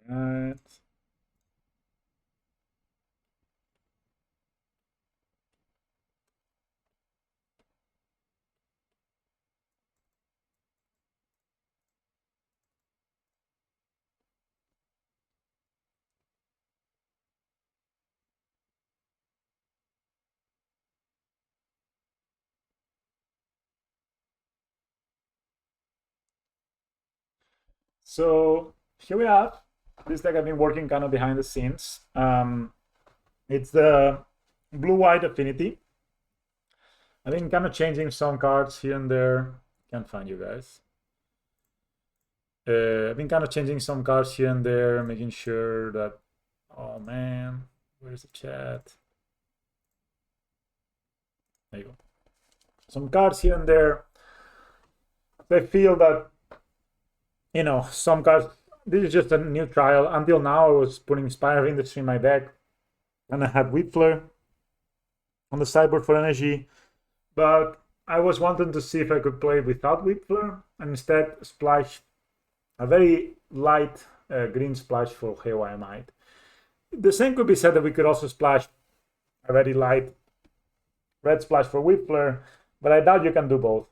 Right. So here we have this deck I've been working kind of behind the scenes. It's the blue-white Affinity. I've been kind of changing some cards here and there. Can't find you guys. I've been kind of changing some cards here and there, making sure that. Oh man, where's the chat? There you go. Some cards here and there. They feel that, you know, some cards. This is just a new trial. Until now, I was putting Spire of Industry in my deck, and I had Whip Flare on the sideboard for energy. But I was wanting to see if I could play without Whip Flare, and instead splash a very light green splash for Haywire Might. The same could be said that we could also splash a very light red splash for Whip Flare, but I doubt you can do both.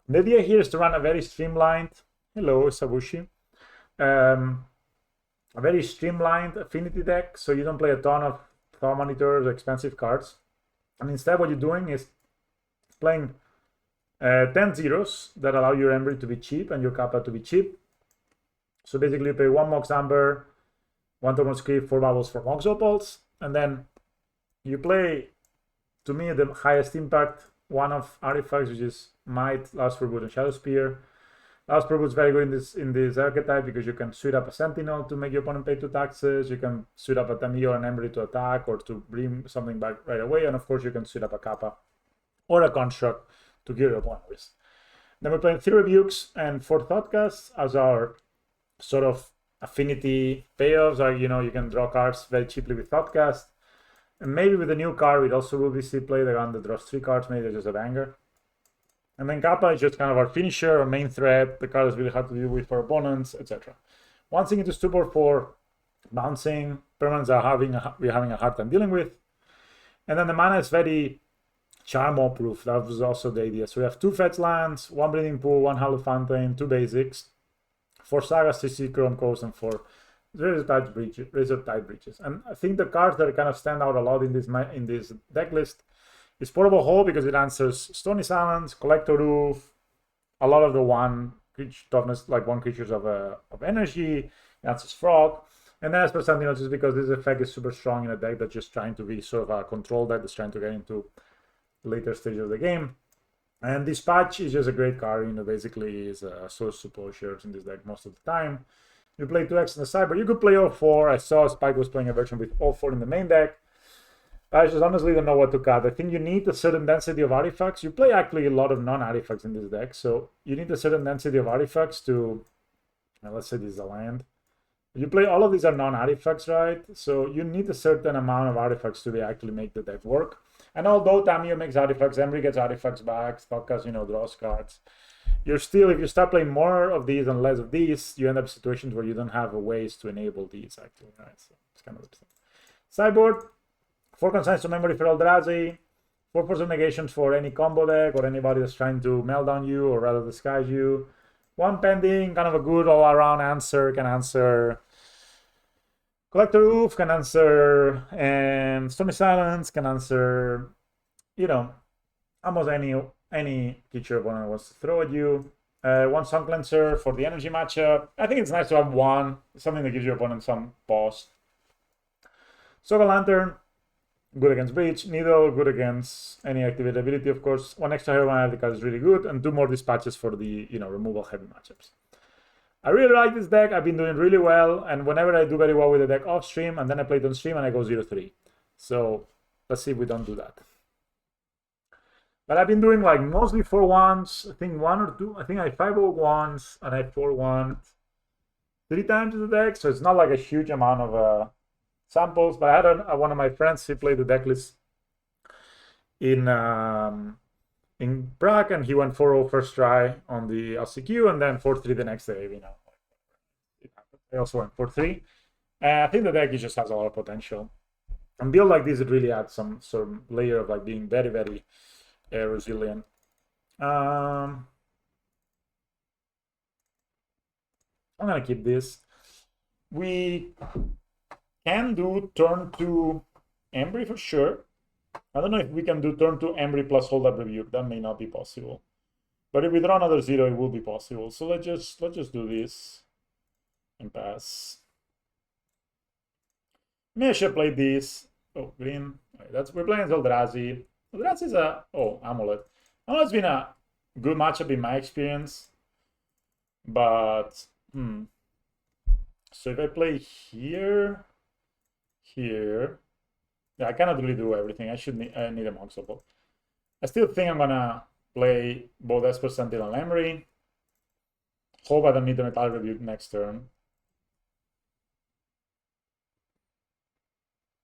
The idea here is to run a very streamlined, hello Sabushi, a very streamlined Affinity deck, so you don't play a ton of Thought Monitors or expensive cards. And instead what you're doing is playing 10 zeros that allow your Ember to be cheap and your Kappa to be cheap. So basically you play 1 Mox Amber, 1 Thermal Script, 4 Bubbles for Mox Opals, and then you play, to me, the highest impact one of artifacts, which is Might, Last for Boot, and Shadow Spear. Last for Boot is very good in this archetype because you can suit up a Sentinel to make your opponent pay 2 taxes. You can suit up a Tamiyo or an Ember to attack or to bring something back right away, and of course you can suit up a Kappa or a Construct to give your opponent risk. Then we're playing 3 Rebukes and 4 Thoughtcasts as our sort of Affinity payoffs. Are, you know, you can draw cards very cheaply with Thoughtcast. And maybe with a new card, we'd also will be see play the gun that draws 3 cards, maybe just a banger. And then Kappa is just kind of our finisher, our main threat. The card is really hard to deal with for opponents, etc. One thing into stupor for bouncing permanents we're having a hard time dealing with. And then the mana is very Charm proof. That was also the idea. So we have 2 fetch lands, 1 Breeding Pool, 1 Hollow Fountain, 2 basics, 4 Sagas, 3 Chrome Coast, and 4 Razor Tide Breaches. And I think the cards that kind of stand out a lot in this deck list is Portable Hole because it answers Stony Silence, Collector Roof, a lot of the 1 creature toughness, like 1 creatures of energy. It answers Frog. And then as per Sentinel, just because this effect is super strong in a deck that's just trying to be sort of a control deck that's trying to get into later stage of the game. And Dispatch is just a great card, you know, basically is a source support shares in this deck most of the time. You play 2x in the side, but you could play all 4. I saw Spike was playing a version with all 4 in the main deck. I just honestly don't know what to cut. I think you need a certain density of artifacts. You play actually a lot of non-artifacts in this deck, so you need a certain density of artifacts to, let's say this is a land. You play all of these are non-artifacts, right? So you need a certain amount of artifacts to actually make the deck work. And although Tamiyo makes artifacts, Emery gets artifacts back, Stockcast, you know, draws cards. You're still, if you start playing more of these and less of these, you end up in situations where you don't have ways to enable these actually, right? So it's kind of the same. Sideboard, 4 consigns to memory for Eldrazi, 4 force of negations for any combo deck or anybody that's trying to melt down you or rather disguise you. 1 pending, kind of a good all-around answer, can answer Collector Roof, can answer Stony Silence, can answer, you know, almost any creature opponent wants to throw at you. 1 Sun Cleanser for the energy matchup. I think it's nice to have 1, something that gives your opponent some pause. Soga Lantern, good against Breach. Needle, good against any activated ability, of course. 1 extra hero mana, the card is really good. And 2 more Dispatches for the, you know, removal heavy matchups. I really like this deck. I've been doing really well. And whenever I do very well with the deck off stream, and then I play it on stream and I go 0-3. So let's see if we don't do that. But I've been doing like mostly 4-1s. I think 1 or 2. I think I 5-1s and I 4-1 3 times in the deck. So it's not like a huge amount of samples. But I had one of my friends who played the deck list in Prague, and he went 4-0 first try on the LCQ, and then 4-3 the next day. You know, I also went 4-3. I think the deck just has a lot of potential. And build like this, it really adds some sort of layer of like being very, very resilient. I'm gonna keep this. We can do turn 2 Embry for sure. I don't know if we can do turn 2 Embry plus hold up rebuke. That may not be possible. But if we draw another 0, it will be possible. So let's just do this and pass. Maybe I should play this. Oh, green. Right, we're playing Eldrazi. Eldrazi is a Amulet. Amulet's been a good matchup in my experience. But so if I play here, yeah, I cannot really do everything. I need a Mox Opal. I still think I'm gonna play both Esper Sentinel and Emery. Hope I don't need the Metal Rebuke next turn.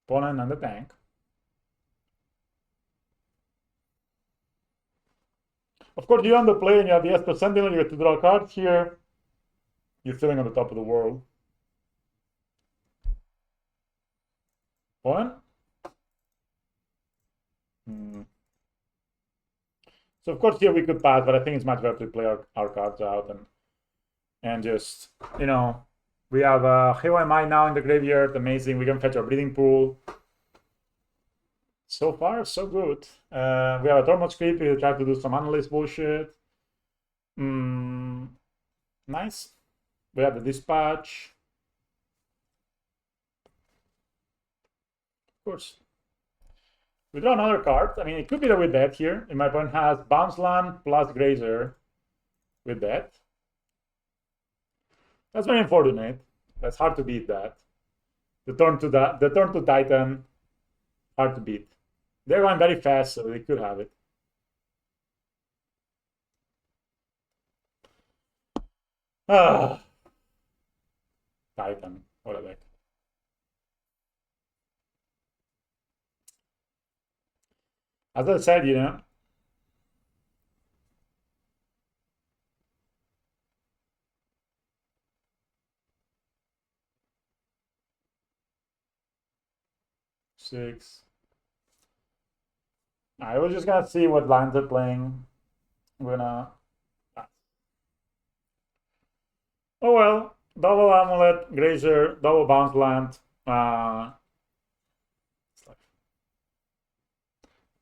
Opponent and the tank. Of course, you underplay and you have the Esper Sentinel, you get to draw a card here. You're feeling on the top of the world. Opponent? So of course here we could pass, but I think it's much better to play our cards out and just, you know, we have Here Am I now in the graveyard, amazing. We can fetch our Breeding Pool. So far, so good. We have a Tormod Script, we try to do some analyst bullshit. Nice. We have the Dispatch. Of course. We draw another card. I mean, it could be that with that here. And my opponent has Bounce Land plus Grazer with that. That's very unfortunate. That's hard to beat that. The turn to Titan, hard to beat. They're going very fast, so they could have it. Titan, what a deck. As I said, you know, six. I was just gonna see what lines they're playing. I'm gonna. Oh well, double Amulet, Grazer, double Bounce Land.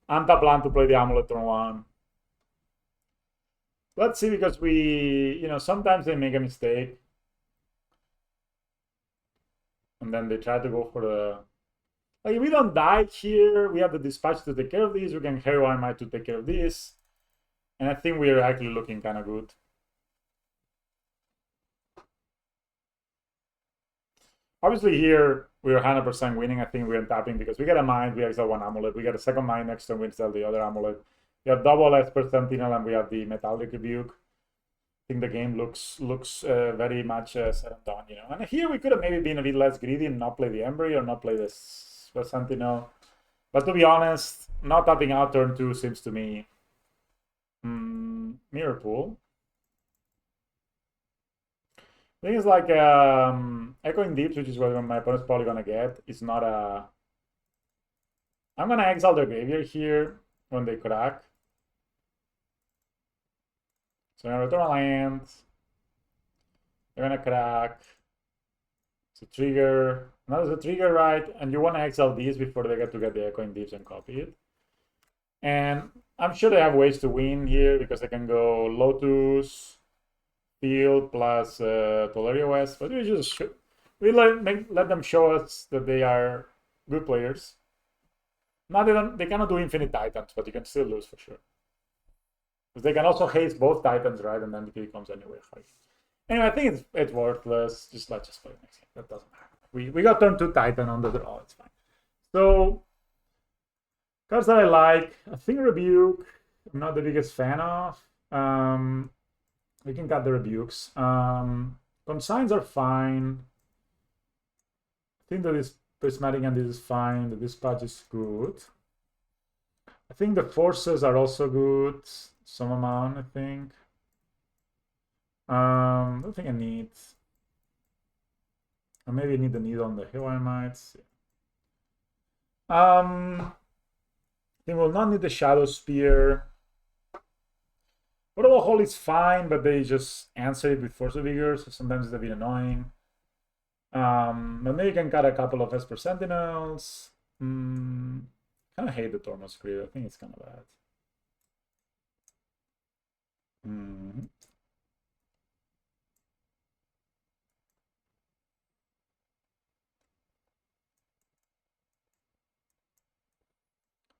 Untap land to play the Amulet turn 1. Let's see, because we, you know, sometimes they make a mistake. And then they try to go for the... Like, if we don't die here, we have the Dispatch to take care of this. We can Hero Armite to take care of this. And I think we're actually looking kind of good. Obviously here, we're 100% winning. I think we're tapping because we get a Mind, we exile 1 Amulet. We get a second Mind next turn, we exile the other Amulet. We have double Esper Sentinel and we have the Metallic Rebuke. I think the game looks very much set and done, you know. And here we could have maybe been a bit less greedy and not play the Embry or not play this Sentinel. But to be honest, not tapping out turn 2 seems to me Mirror Pool. The thing is, like, Echoing Deeps, which is what my opponent's probably gonna get, is not a... I'm gonna exile their graveyard here when they crack. So I'm gonna return a land. They're gonna crack. It's a trigger. Now there's a trigger, right? And you wanna exile these before they get to get the Echoing Deeps and copy it. And I'm sure they have ways to win here because they can go Lotus, Field plus Tolaria West, but we just let them show us that they are good players. Now they cannot do Infinite Titans, but you can still lose for sure. Because they can also haste both Titans, right? And then the kill comes anyway. Anyway, I think it's worthless. Let's just play next game. That doesn't matter. We got turn 2 Titan on the draw. It's fine. So cards that I like, I think Rebuke, I'm not the biggest fan of. We can cut the Rebukes. Consigns are fine. I think that this Prismatic and this is fine. The Dispatch is good. I think the Forces are also good. Some amount, I think. I don't think I need... Or maybe need the needle on the Hawaiian mites. They will not need the Shadow Spear. Portable Hole is fine, but they just answer it with Force of Vigor, so sometimes it's a bit annoying. But maybe you can cut a couple of Esper Sentinels. Kind of hate the Tormos Grid. I think it's kind of bad.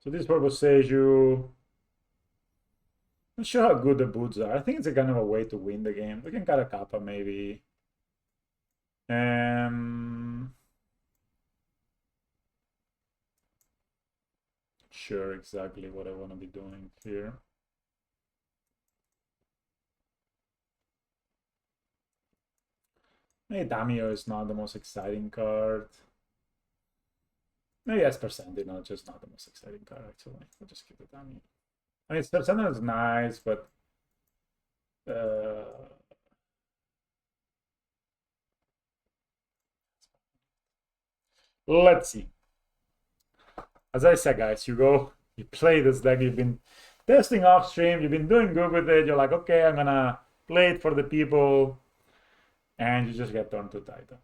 So this purpose says you. I'm not sure how good the boots are. I think it's a kind of a way to win the game. We can cut a Kappa maybe. Sure, exactly what I want to be doing here. Maybe Damio is not the most exciting card. Maybe Esper Sentinel, just not the most exciting card, actually. I'll just keep the Damio. I mean, Esper Sentinel is nice, but... let's see. As I said, guys, you play this deck, you've been testing off stream, you've been doing good with it, you're like, okay, I'm gonna play it for the people, and you just get turned to Titan.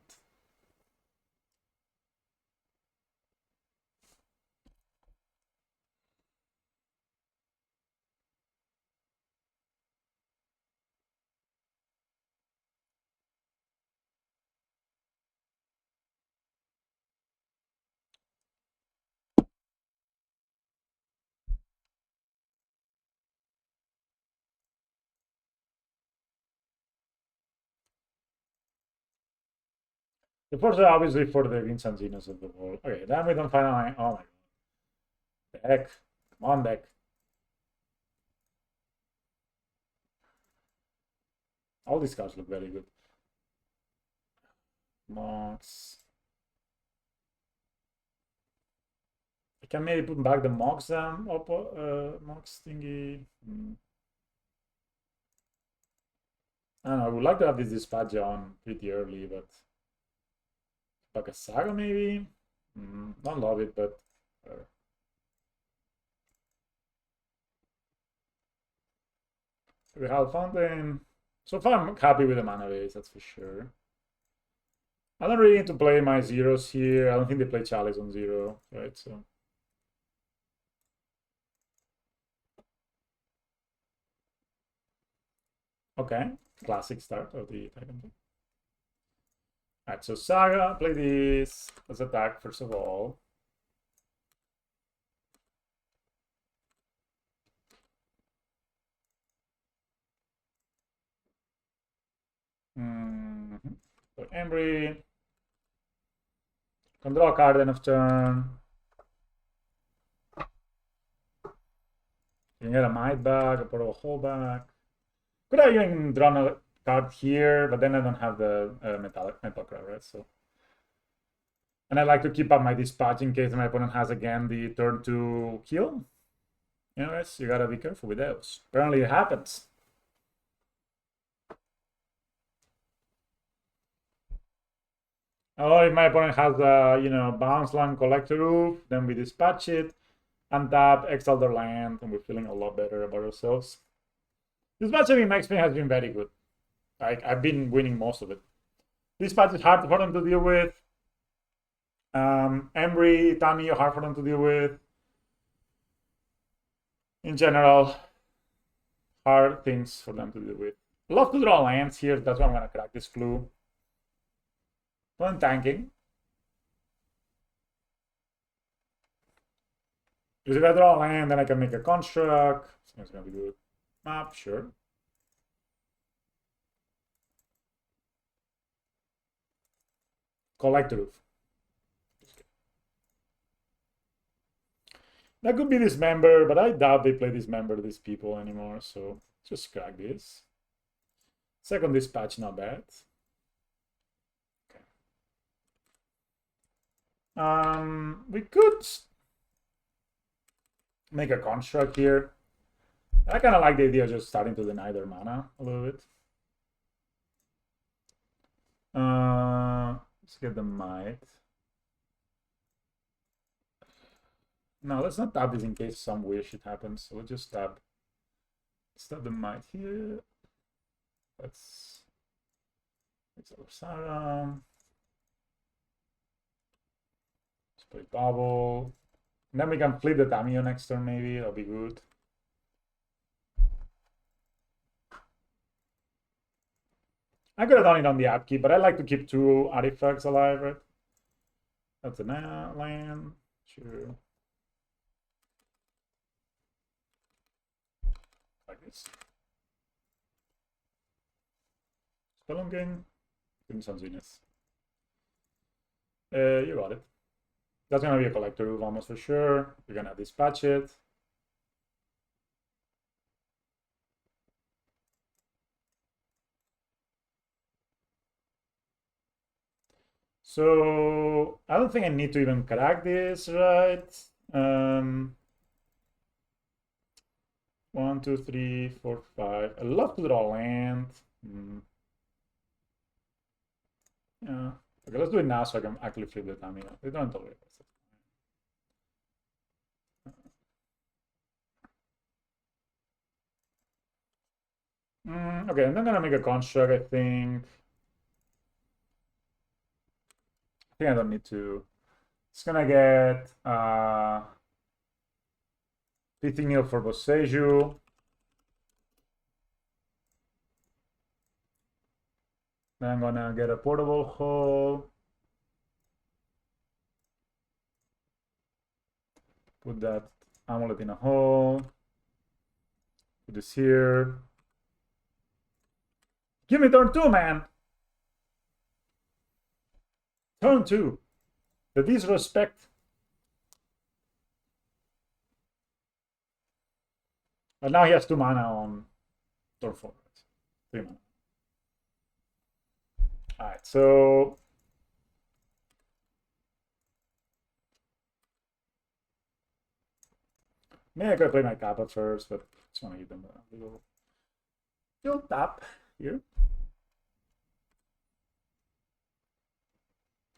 The first are obviously for the Vincenzinos of the world. Okay, then we don't find a... oh my god. The heck. Come on, deck. All these cards look very good. Mox. I can maybe put back the Mox Mox thingy. I don't know, I would like to have this dispatch on pretty early, but like a Saga maybe? Don't love it, but we have Fountain. So far I'm happy with the mana base, that's for sure. I don't really need to play my zeros here. I don't think they play Chalice on 0, right? So okay, classic start of the Titan. Alright, so Saga, play this. Let's attack first of all. So Embry. Can draw a card end of turn. You can get a Might back, a Portable Hole back. Could have even drawn a card here, but then I don't have the metal card, right? So, and I like to keep up my dispatch in case my opponent has again the turn to kill. You know, guys, you gotta be careful with those. Apparently, it happens. Oh, if my opponent has a bounce land collector roof, then we dispatch it, untap, exile their land, and we're feeling a lot better about ourselves. This matchup in Max Payne has been very good. I've been winning most of it. This patch is hard for them to deal with. Embry, Tami are hard for them to deal with. In general, hard things for them to deal with. Love to draw lands here, that's why I'm gonna crack this clue. I'm tanking. Because if I draw a land, then I can make a construct. So it's gonna be good. Map, sure. Collector roof. That could be Dismember, but I doubt they play Dismember these people anymore, so just crack this. Second dispatch, not bad. Okay. We could make a construct here. I kind of like the idea of just starting to deny their mana a little bit. Let's get the might. No, let's not tap this in case some weird shit happens. So we'll just tap. Let's tap the might here. Let's Sarah. Let's play bubble. And then we can flip the Tamio next turn, maybe. That'll be good. I could have done it on the upkeep, but I like to keep 2 artifacts alive, right? That's a land. Sure. Like this. Spelunking. Crimson Zenith. You got it. That's gonna be a collector move almost for sure. We're gonna dispatch it. So I don't think I need to even crack this, right? 1, 2, 3, 4, 5. I love to draw land. Yeah. Okay, let's do it now so I can actually flip the Tamio. They don't tolerate this. Okay, and I'm gonna make a construct, I think. I don't need to. It's gonna get 50 mil for Boseju. Then I'm gonna get a portable hole. Put that amulet in a hole. Put this here. Give me turn 2, man! Turn 2. The disrespect. But now he has 2 mana on turn 4. 3 mana. Alright, so maybe I could play my Kappa first, but I just want to give them a little tap here.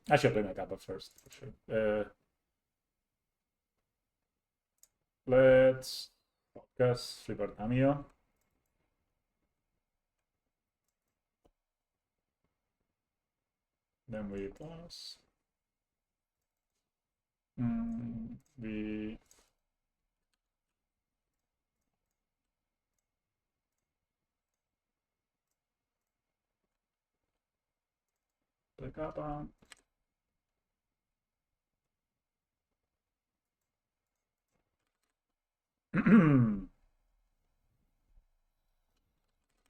I should play my Kappa first, for sure. Let's focus, flip our Tamio. Then we toss. We play Kappa.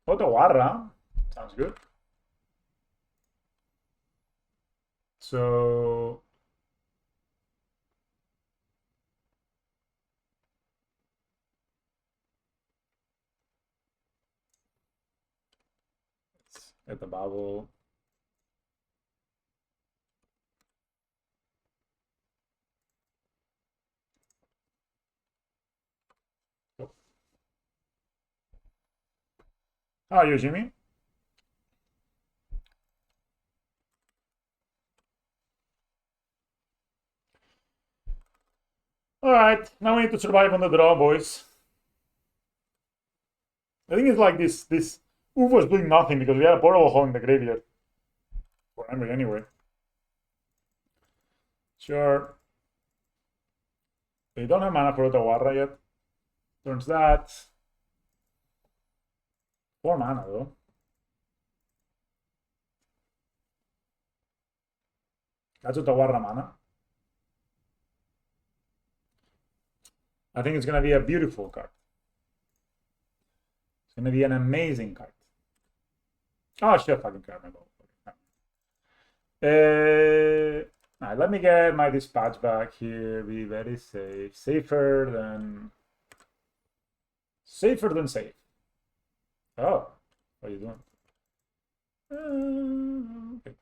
Otawarra. Sounds good. So let's get the bubble. Oh. How are you, Jimmy? Alright, now we need to survive on the draw, boys. I think it's like this UFO is doing nothing because we had a portable hole in the graveyard. For Emery anyway. Sure. They don't have mana for Otawarra yet. Turns that. 4 mana though. That's Otawarra mana. I think it's gonna be a beautiful card. It's gonna be an amazing card. Oh shit, fucking card my ball. Alright, let me get my dispatch back here. Be very safe. Safer than safe. Oh, what are you doing? Okay.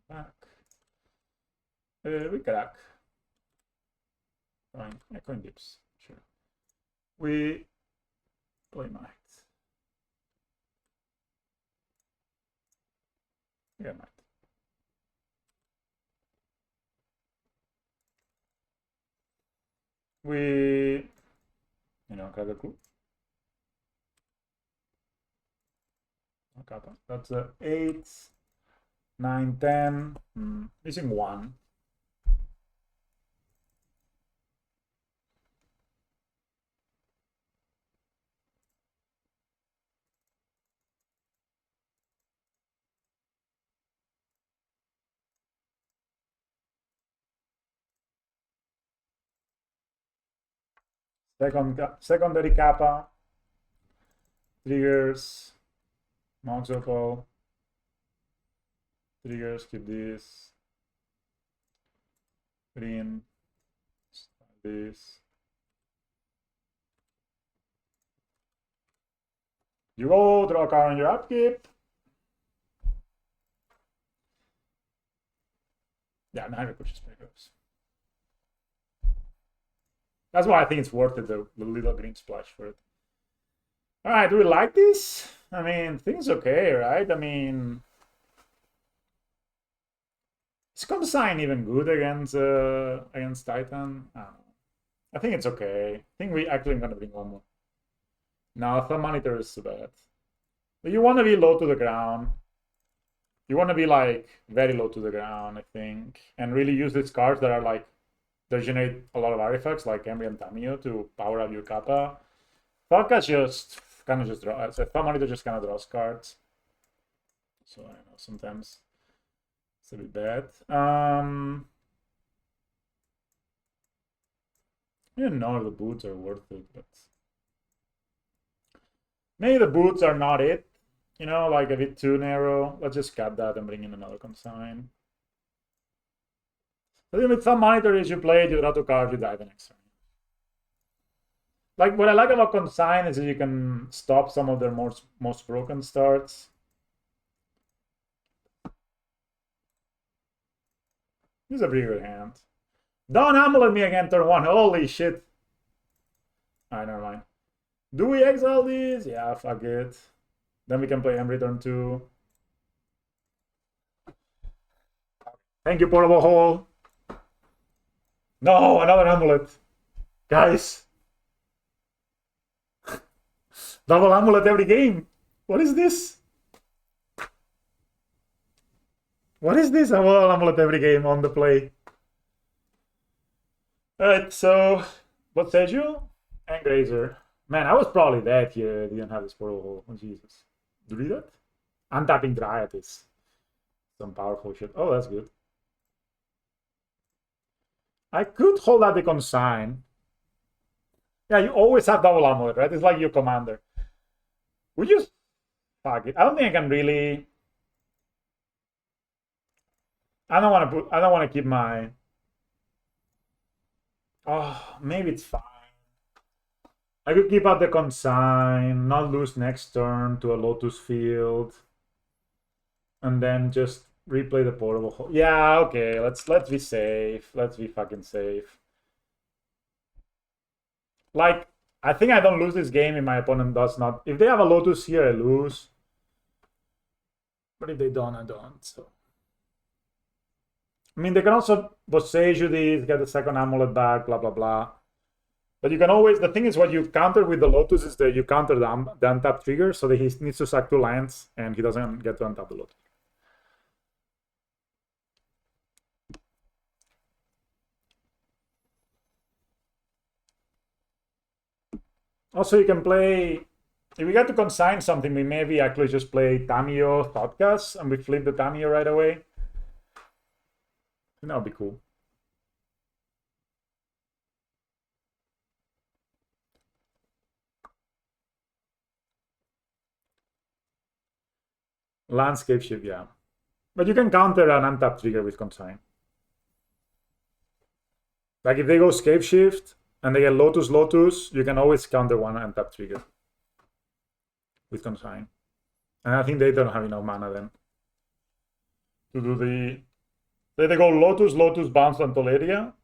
Back. We crack. Fine. Coin dips. Sure. We play might. Yeah, might. We, got a clue. That's a 8, 9, 10. Missing 1. Secondary kappa. Triggers. Mouse opal. Triggers, keep this. Green. This. You go, draw a card on your upkeep. Yeah, now we push speakers. That's why I think it's worth it, the little green splash for it. All right, do we like this? I mean, things okay, right? I mean, is Consign even good against Titan? I don't know. I think it's okay. I think we actually gonna bring one more. No, Thumb Monitor is too bad. But you want to be low to the ground. You want to be like very low to the ground, I think, and really use these cards that are like they generate a lot of artifacts like Embry and Tamio to power up your kappa. Thought just kind of just draw. So Thumb Monitor just kind of draws cards. So I don't know, sometimes it's a bit bad. I don't know if the boots are worth it, but maybe the boots are not it. Like a bit too narrow. Let's just cut that and bring in another consign. I think with some monitor is you play it, you draw 2 cards, you die the next turn. Like what I like about consign is that you can stop some of their most broken starts. This is a pretty good hand. Don't Amulet me again turn 1. Holy shit. Alright, never mind. Do we exile these? Yeah, fuck it. Then we can play Embry turn 2. Thank you, Portable Hole. No, another Amulet. Guys. Double Amulet every game. What is this? What is this? Double Amulet every game on the play. Alright, so what said you? And Grazer. Man, I was probably dead here. I didn't have this Portable Hole. Oh, Jesus. Do you read that? Untapping Dryad is some powerful shit. Oh, that's good. I could hold out the consign. Yeah, you always have double Amulet, right? It's like your commander. Would you fuck it? I don't think I can really. I don't want to keep my. Oh, maybe it's fine. I could keep out the consign, not lose next turn to a Lotus Field, and then just replay the Portable Hole. Yeah, okay. Let's be safe. Let's be fucking safe. Like, I think I don't lose this game if my opponent does not. If they have a Lotus here, I lose. But if they don't, I don't. So, I mean, they can also Bossage you these, get the second Amulet back, blah blah blah. But you can always. The thing is, what you counter with the Lotus is that you counter the untap trigger, so that he needs to sack 2 lands and he doesn't get to untap the Lotus. Also, you can play. If we get to consign something, we maybe actually just play Tamio Thoughtcast and we flip the Tamio right away. That would be cool. Landscape Shift, yeah. But you can counter an untap trigger with consign. Like if they go Scape Shift and they get Lotus, you can always counter one untap trigger with consign. And I think they don't have enough mana then to do the. They go Lotus, bounce on Toleria.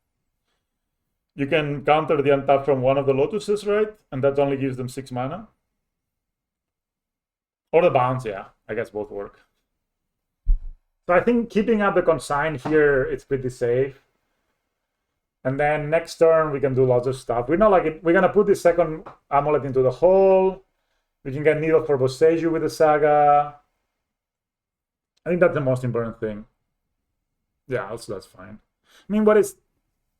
You can counter the untap from one of the Lotuses, right? And that only gives them 6 mana. Or the bounce, yeah. I guess both work. So I think keeping up the consign here, it's pretty safe. And then next turn, we can do lots of stuff. We're not like it. We're going to put the second Amulet into the hole. We can get Needle for Boseiju with the Saga. I think that's the most important thing. Yeah, also that's fine. I mean,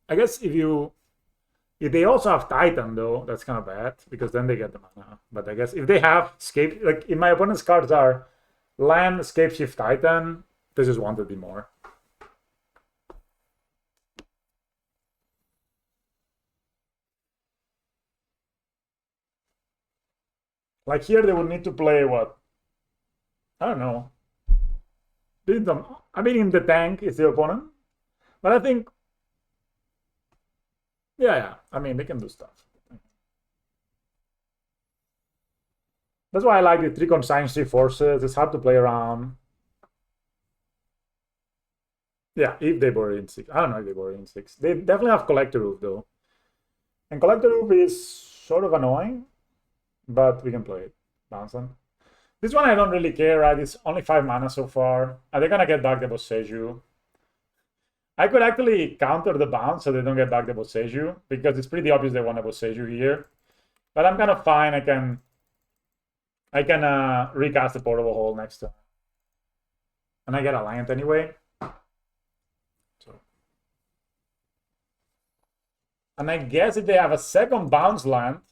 I guess if they also have Titan, though, that's kind of bad, because then they get the mana. But I guess if they have Scape, like if my opponent's cards are Land, Scape Shift, Titan, they just want to be more. Like here, they would need to play what? I don't know. I mean, in the tank is the opponent, but I think, yeah. I mean, they can do stuff. That's why I like the 3 consigns, 3 forces. It's hard to play around. Yeah, if they borrow in 6. I don't know if they borrow in 6. They definitely have Collector Roof, though. And Collector Roof is sort of annoying, but we can play it. Bounce on. This one I don't really care, right? It's only 5 mana so far. Are they gonna get back the Boseiju? I could actually counter the bounce so they don't get back the Boseiju, because it's pretty obvious they want a Boseiju here. But I'm kind of fine. I can recast the Portable Hole next turn. And I get a land anyway. So. And I guess if they have a second bounce land.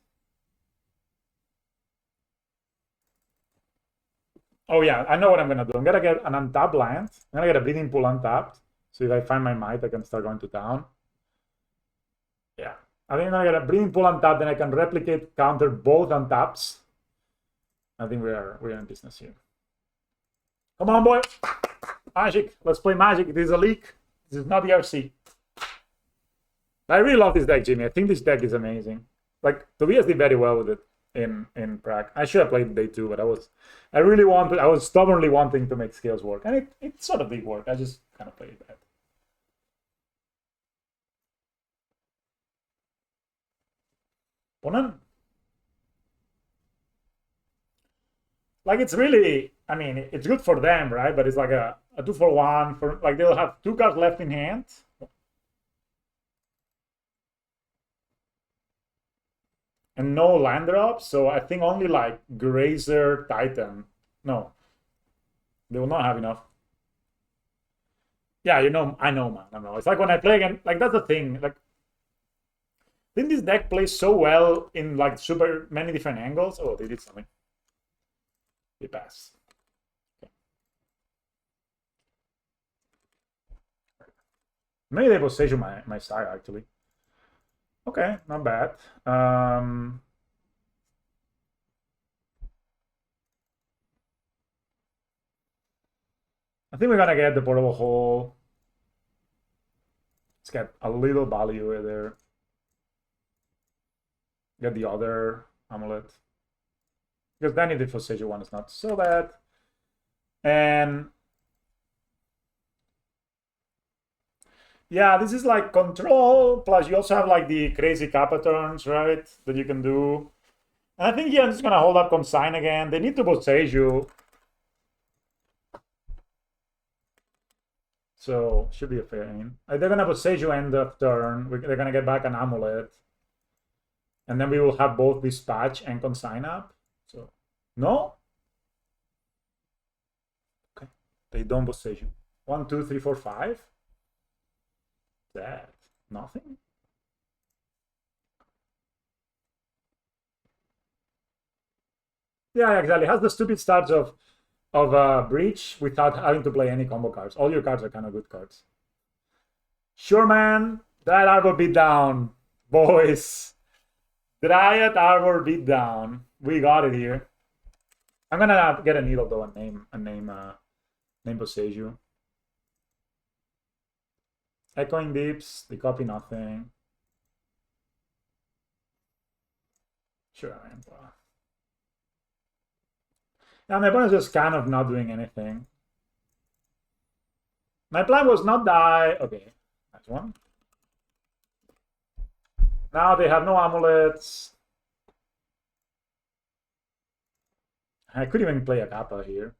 Oh yeah, I know what I'm gonna do. I'm gonna get an untapped land. I'm gonna get a Bleeding Pool untapped. So if I find my might, I can start going to town. Yeah. I think I'm gonna get a Bleeding Pool untapped, then I can replicate, counter both untaps. I think we're in business here. Come on, boy. Magic. Let's play Magic. This is a leak. This is not the RC. I really love this deck, Jimmy. I think this deck is amazing. Like, Tobias did very well with it in Prague. I should have played day 2, but I was stubbornly wanting to make scales work. And it sort of did work. I just kind of played it bad. Opponent? Like, it's really, I mean, it's good for them, right? But it's like a 2-for-1 for, like, they'll have 2 cards left in hand. And no land drops, so I think only like Grazer, Titan. No, they will not have enough. Yeah, I know, man. I know. It's like when I play again, like that's the thing. Like, didn't this deck play so well in like super many different angles? Oh, they did something. They pass. Okay. Maybe they will stage my side actually. Okay, not bad. I think we're gonna get the Portable Hole. Let's get a little value there. Get the other Amulet. Because then the Foseju one is not so bad. And yeah, this is like control, plus you also have like the crazy Kappa turns, right? That you can do. And I think I'm just gonna hold up Consign again. They need to Boseiju. So should be a fair aim. They're gonna Boseiju end of turn. They're gonna get back an Amulet. And then we will have both Dispatch and Consign up. So no? Okay. They don't Boseiju. 1, 2, 3, 4, 5. That nothing. Yeah, exactly. It has the stupid starts of Breach without having to play any combo cards. All your cards are kind of good cards. Sure, man. That Arbor beat down, boys. Dryad Arbor beat down. We got it here. I'm gonna get a needle though and name Boseiju. Echoing Deeps, they copy nothing. Sure, I am. Yeah, my opponent's just kind of not doing anything. My plan was not die. Okay, that's one. Now they have no amulets. I could even play a Kappa here.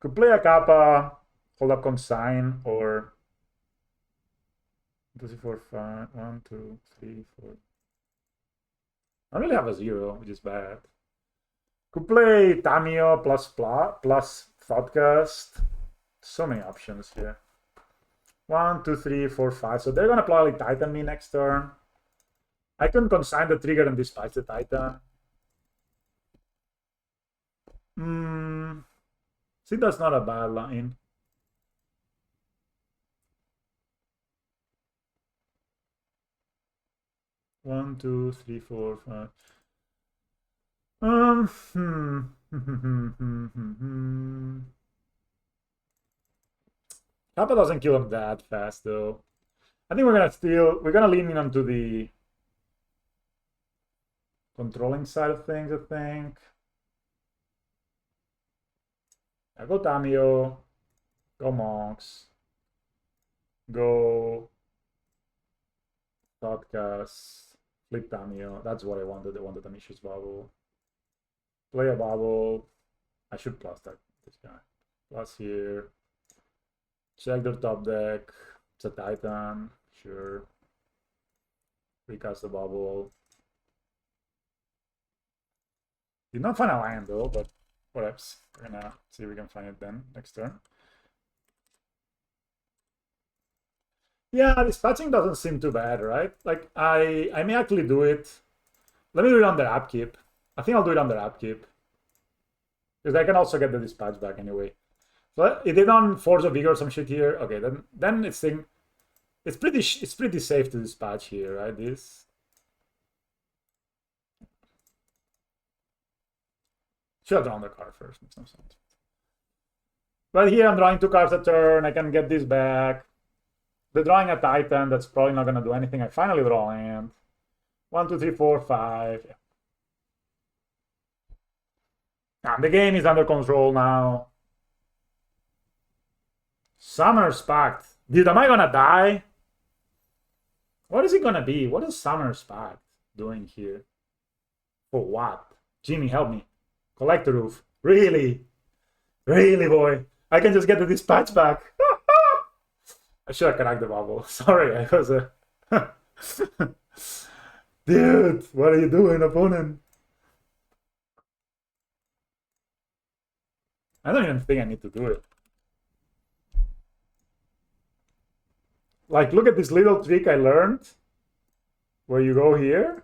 Could play a Kappa, hold up consign, or 2, 3, 4, 5. 1, 2, 3, 4. I don't really have a 0, which is bad. Could play Tamio plus Thoughtcast. So many options here. 1, 2, 3, 4, 5. So they're gonna probably Titan me next turn. I can consign the trigger and dispatch the Titan. See, that's not a bad line. One, two, three, four, five. Kappa doesn't kill him that fast, though. I think we're gonna lean in onto the controlling side of things, I think. I go Tamio, go Monks, go Thoughtcast, flip Tamio. That's what I wanted. I wanted a Mishra's Bubble. Play a bubble. I should plus that this guy. Plus here. Check their top deck. It's a Titan. Sure. Recast the bubble. Did not find a land though, but whatever. We're gonna see if we can find it then next turn. Yeah, dispatching doesn't seem too bad, right? Like I may actually do it. Let me do it on the upkeep. I think I'll do it on the upkeep. Because I can also get the dispatch back anyway. So if they don't force a vigor or some shit here, okay, then it's pretty safe to dispatch here, right? This should have drawn the card first, makes no sense. But here I'm drawing 2 cards a turn, I can get this back. They're drawing a Titan, that's probably not gonna do anything. I finally draw a hand. 1, 2, 3, 4, 5. Yeah. The game is under control now. Summer's Pact. Dude, am I gonna die? What is it gonna be? What is Summer's Pact doing here? For what? Jimmy, help me. Collect the roof. Really? Really, boy? I can just get the dispatch back. I should have cracked the bubble. Sorry, I was a... Dude, what are you doing, opponent? I don't even think I need to do it. Like, look at this little trick I learned. Where you go here.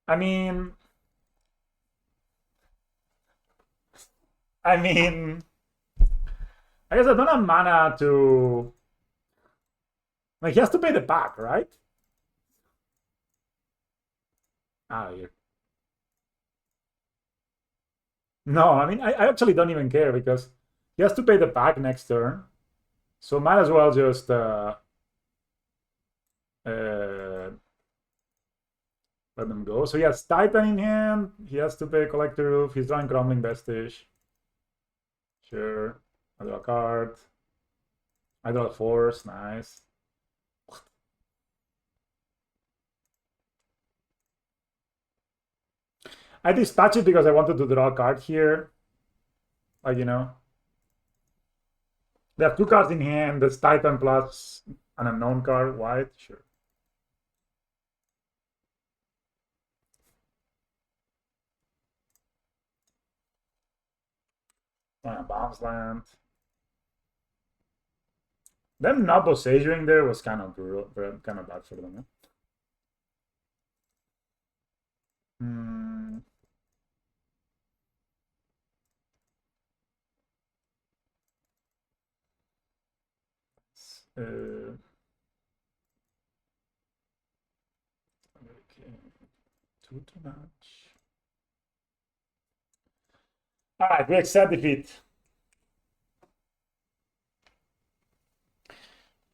I mean... I guess I don't have mana to... Like, he has to pay the back, right? Ah, here. No, I mean, I actually don't even care because he has to pay the back next turn. So might as well just... let them go. So he has Titan in hand. He has to pay Collector Roof. He's drawing Crumbling Vestige. Sure. I draw a card. I draw a Force. Nice. I dispatch it because I wanted to draw a card here. Like, you know. They have 2 cards in hand. That's Titan plus an unknown card. White. Sure. Bounce land. Them not Bosageing there was kind of brutal, kind of bad for them. Hmm. Okay. Too much. All right, we accept defeat.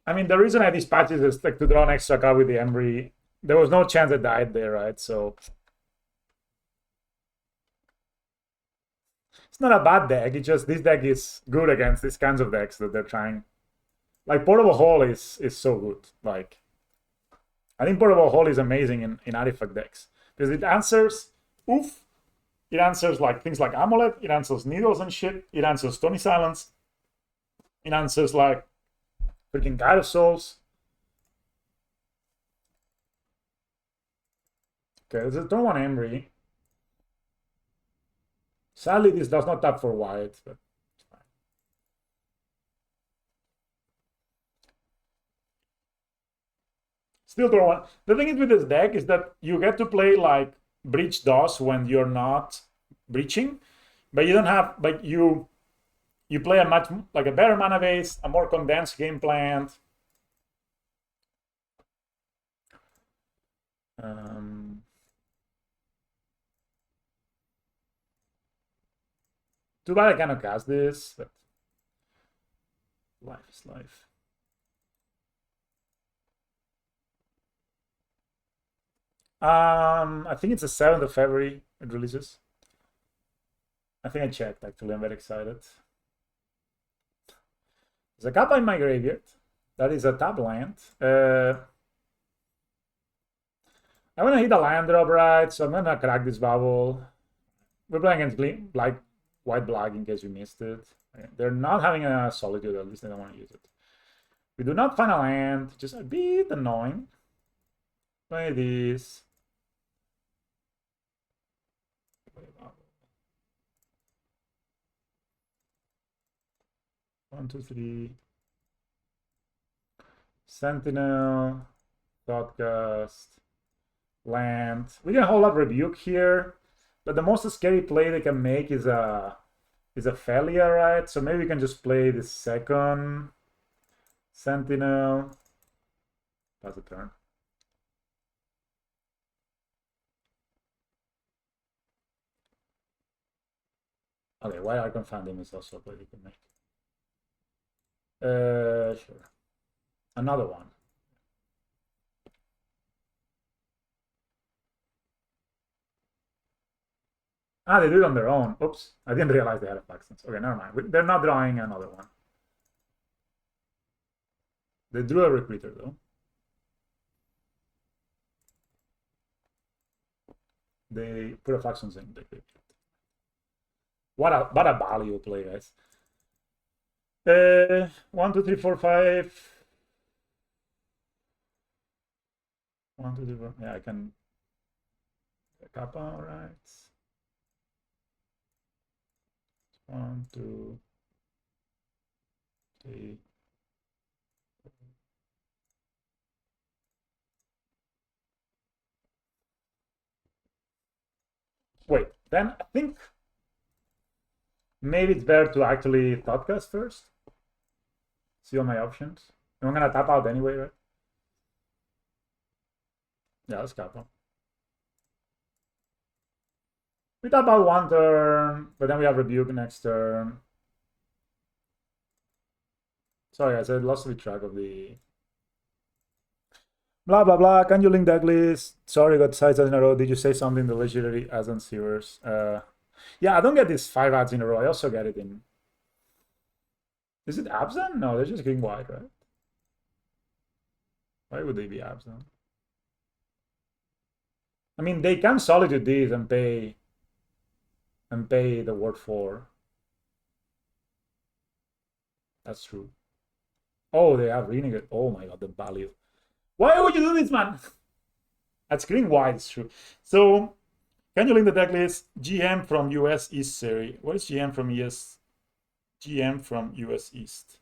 I mean, the reason I dispatched it is like to draw an extra card with the Embry. There was no chance I died there, right? So it's not a bad deck. It's just this deck is good against these kinds of decks that they're trying. Like Portable Hole is so good. Like I think Portable Hole is amazing in artifact decks because it answers Oof. It answers like things like Amulet. It answers Needles and shit. It answers Stony Silence. It answers like freaking Gyro Souls. Okay, this is turn 1 Emry. Sadly, this does not tap for white, but it's fine. Still turn 1. The thing is with this deck is that you get to play like Breach DOS when you're not breaching, but you don't have, but you play a much like a better mana base, a more condensed game plan. Too bad I cannot cast this, but life is life. I think it's the 7th of February it releases. I think I checked actually. I'm very excited. There's a Kappa in my graveyard. That is a tap land. I want to hit a land drop, right? So I'm gonna crack this bubble. We're playing against white black in case you missed it. They're not having a solitude, at least they don't want to use it. We do not find a land, just a bit annoying. Play this. 1, 2, 3. Sentinel, Thoughtcast, land. We can hold up Rebuke here, but the most scary play they can make is a Felia, right? So maybe we can just play the second Sentinel. Pass the turn. Okay, why Archon Phantom is also a play we can make. Sure. Another one. Ah, they do it on their own. Oops, I didn't realize they had a Flaxlands. Okay, never mind. They're not drawing another one. They drew a Recruiter, though. They put a Flaxlands in. What a value play, guys. 1, 2, 3, 4, 5. 1, 2, 3, 4. Yeah, I can. Kappa, all right. 1, 2, 3. Wait, then I think maybe it's better to actually Thoughtcast first. See all my options. I'm gonna tap out anyway, right? Yeah, let's Kappa. We tap out 1 turn, but then we have Rebuke next turn. Sorry, guys, I lost the track of the blah blah blah. Can you link that list? Sorry, got sides in a row. Did you say something? The legendary as and Sewers. Yeah, I don't get these 5 ads in a row. I also get it in. Is it Abzan? No, they're just getting wide, right? Why would they be Abzan? I mean, they can solitude these and pay the word 4. That's true. Oh, they have Renegade. Oh my god, the value. Why would you do this, man? That's green white, it's true. So, can you link the deck list? GM from US East Series. What is GM from US? GM from US East.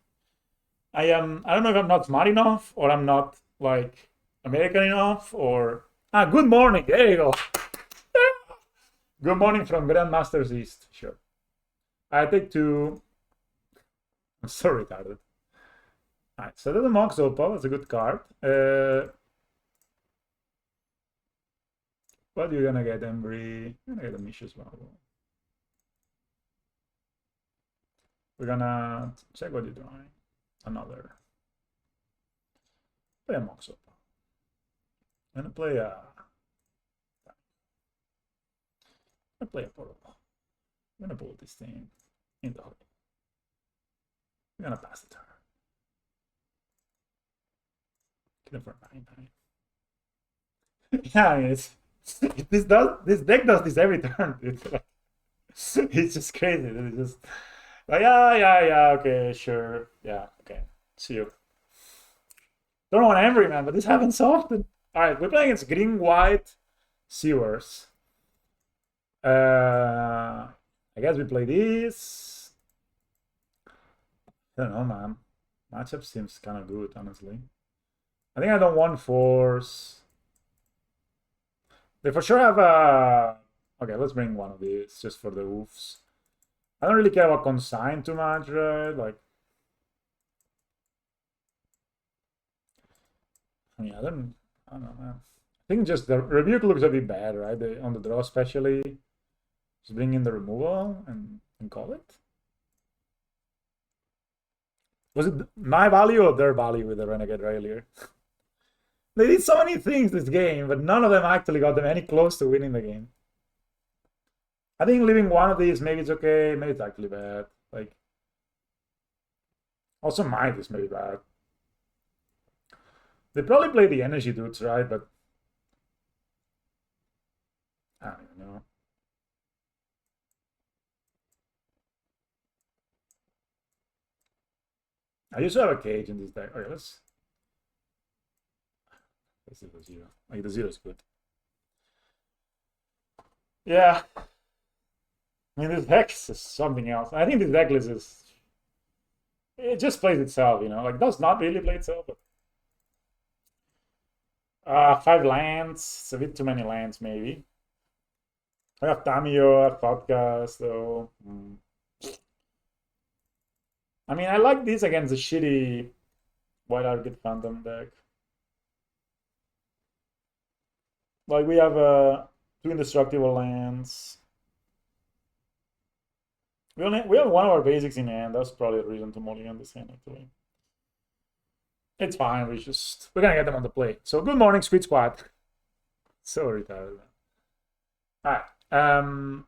I don't know if I'm not smart enough or I'm not like American enough or good morning. There you go. Good morning from Grandmasters East. Sure. I take 2. I'm so retarded. Alright, so there's a Mox Opal. That's a good card. What are you gonna get, Embry? You're gonna get a Mishra's Marvel. We're gonna check what you're drawing. Another. Play a Mox Opal. I'm gonna play a. I'm gonna play a Portal. I'm gonna pull this thing in the hole. We're gonna pass the turn. Kill him for 9/9. Yeah, I mean, this deck does this every turn. It's like, it's just crazy. It's just like, yeah, okay, sure, yeah, okay, see you. Don't know what Emery, man, but this happens so often. All right, we're playing against green white sewers. I guess we play this. I don't know, man. Matchup seems kind of good, honestly. I think I don't want force. They for sure have a. Okay, let's bring one of these just for the oofs. I don't really care about consign too much, right? Like, I mean, I don't know, man. I think just the rebuke looks a bit bad, right? On the draw, especially. Just bring in the removal and call it. Was it my value or their value with the Renegade earlier? They did so many things this game, but none of them actually got them any close to winning the game. I think leaving one of these, maybe it's okay, maybe it's actually bad. Like, also might is maybe bad. They probably play the energy dudes, right? But I don't even know. I used to have a cage in this deck. Okay, let's do the zero. Like the zero is good. Yeah. I mean, this deck is something else. I think this deck list is it just plays itself, you know. Like does not really play itself, but 5 lands. It's a bit too many lands, maybe. I have Tamio, I have podcast, though. I mean, I like this against the shitty White Arcade Phantom deck. Like we have two indestructible lands. We have one of our basics in hand. That's probably a reason to mulligan this hand actually. It's fine. We're gonna get them on the play. So good morning, Squid Squad. So retarded. All right.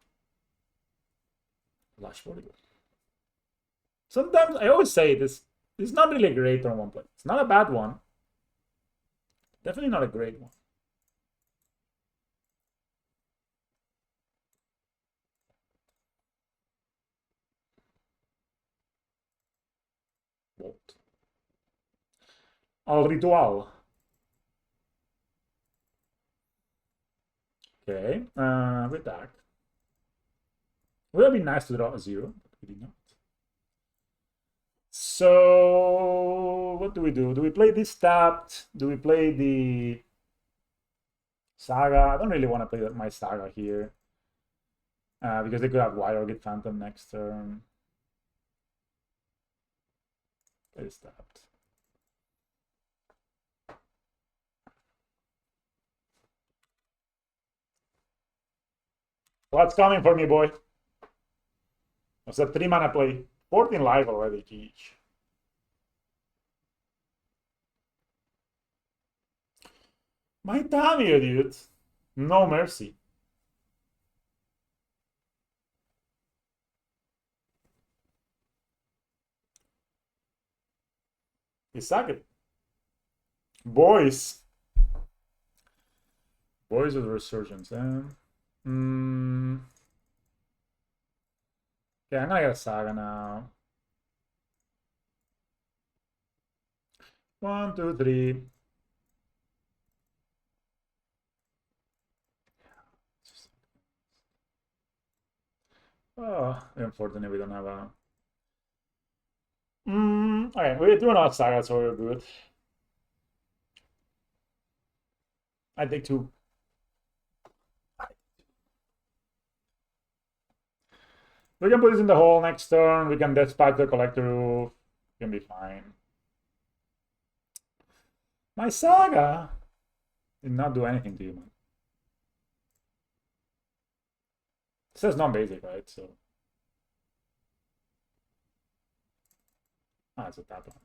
Lush body. Sometimes I always say this is not really a great turn one play. It's not a bad one. Definitely not a great one. What? Al Ritual. Okay. We attack. Would have been nice to draw a 0, but we did not. So what do we do? Do we play this tapped? Do we play the Saga? I don't really want to play my Saga here. Because they could have Wire or get Phantom next turn. Play this tapped. What's coming for me, boy? It's a 3-mana play. 14 life already, geez. My Tamio, dude. No mercy. You suck it. Boys. Boys with Resurgence, eh? Okay, I'm gonna get a Saga now. 1, 2, 3. Oh, unfortunately, we don't have a. Okay, we do not Saga, so we're good. I take 2. We can put this in the hole next turn. We can dispatch the collector roof. We can be fine. My Saga did not do anything to you, man. It says non-basic, right? So. Ah, it's a tap one.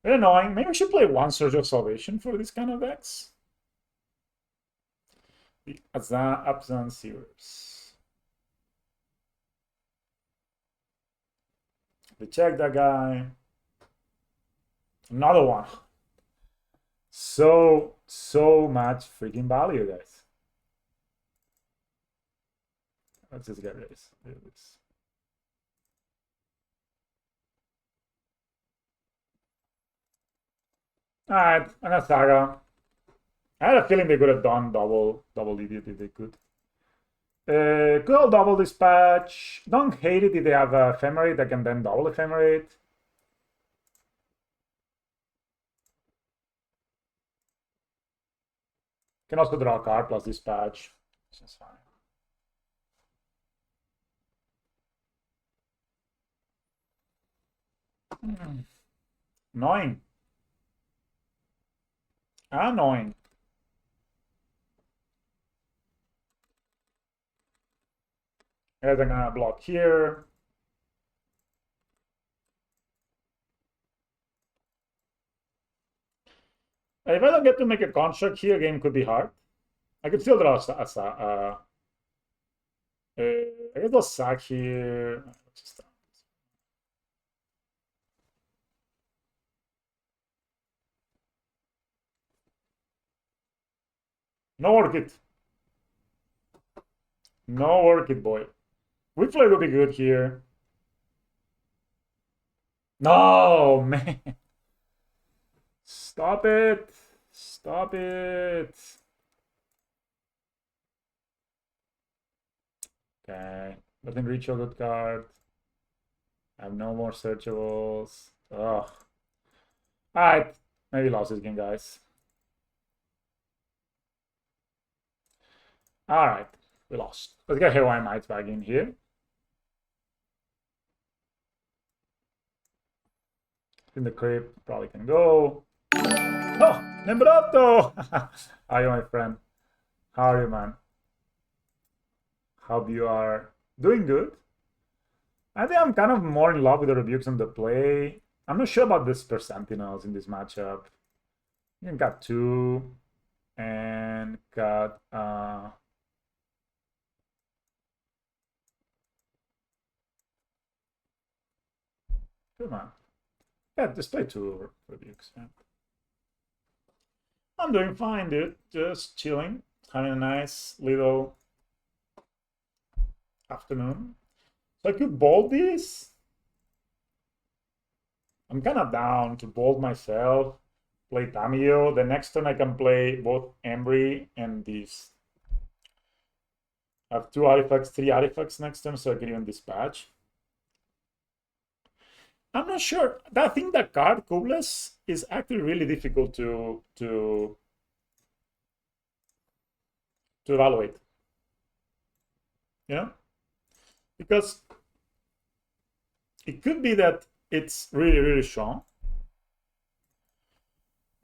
Very annoying. Maybe we should play one Surge of Salvation for this kind of decks. The Abzan Seers. We check that guy. Another one. So much freaking value, guys. Let's just get this. All right, and a saga. I had a feeling they could have done double idiot if they could. Good old double dispatch. Don't hate it if they have a ephemerate that can then double ephemerate. Can also draw a card plus dispatch. This is fine. Annoying. Annoying. Guys, I'm gonna block here. If I don't get to make a construct here, game could be hard. I could still draw I guess I'll sack here. No orchid. No orchid, boy. Whiffler would be good here. No, man. Stop it. Stop it. Okay. Nothing reach a good card. I have no more searchables. Ugh. Alright. Maybe lost this game, guys. Alright. We lost. Let's get Hawaiian Knights back in here. In the crib, probably can go. Oh, Nembrato! How are you, my friend? How are you, man? Hope you are doing good. I think I'm kind of more in love with the rebukes on the play. I'm not sure about this Sentinels in this matchup. You got two and got come on. Yeah, just play two rebukes. Yeah. I'm doing fine, dude. Just chilling, having a nice little afternoon. So I could bold this. I'm kind of down to bold myself, play Tamiyo. The next turn I can play both Embry and this. I have two artifacts, three artifacts next turn, so I can even dispatch. I'm not sure. I think that card, Kubless, is actually really difficult to evaluate. You know? Because it could be that it's really, really strong.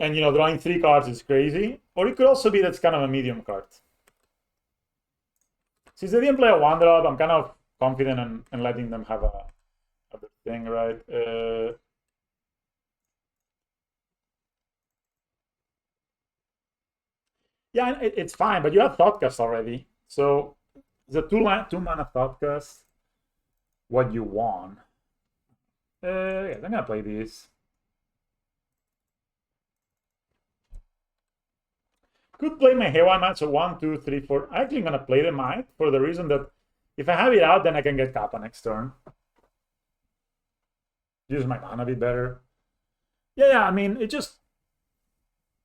And, you know, drawing three cards is crazy. Or it could also be that's kind of a medium card. Since they didn't play a one drop, I'm kind of confident in letting them have a thing, right? Yeah, it's fine, but you have Thoughtcast already. So the two mana Thoughtcast, what you want. Yeah, I'm gonna play this. Could play my Hawaii match, so 1, 2, 3, 4. Actually, I'm gonna play the Might for the reason that if I have it out, then I can get Kappa next turn. Use my mana a bit better. Yeah, I mean, it just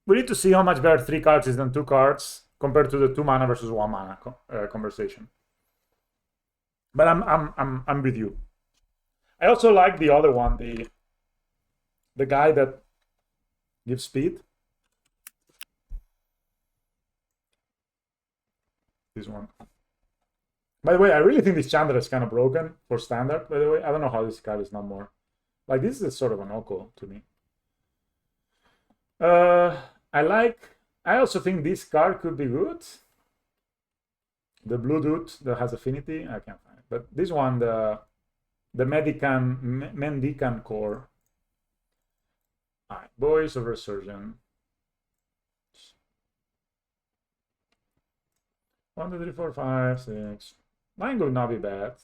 we need to see how much better 3 cards is than 2 cards compared to the 2 mana versus 1 mana conversation. But I'm with you. I also like the other one, the guy that gives speed. This one. By the way, I really think this Chandra is kind of broken for standard, by the way. I don't know how this card is not more. Like, this is sort of an Oko to me. I also think this card could be good. The blue dude that has affinity, I can't find it. But this one, the Mendican core. Alright, Boys of Resurgence. 1, 2, 3, 4, 5, 6. Mine would not be bad.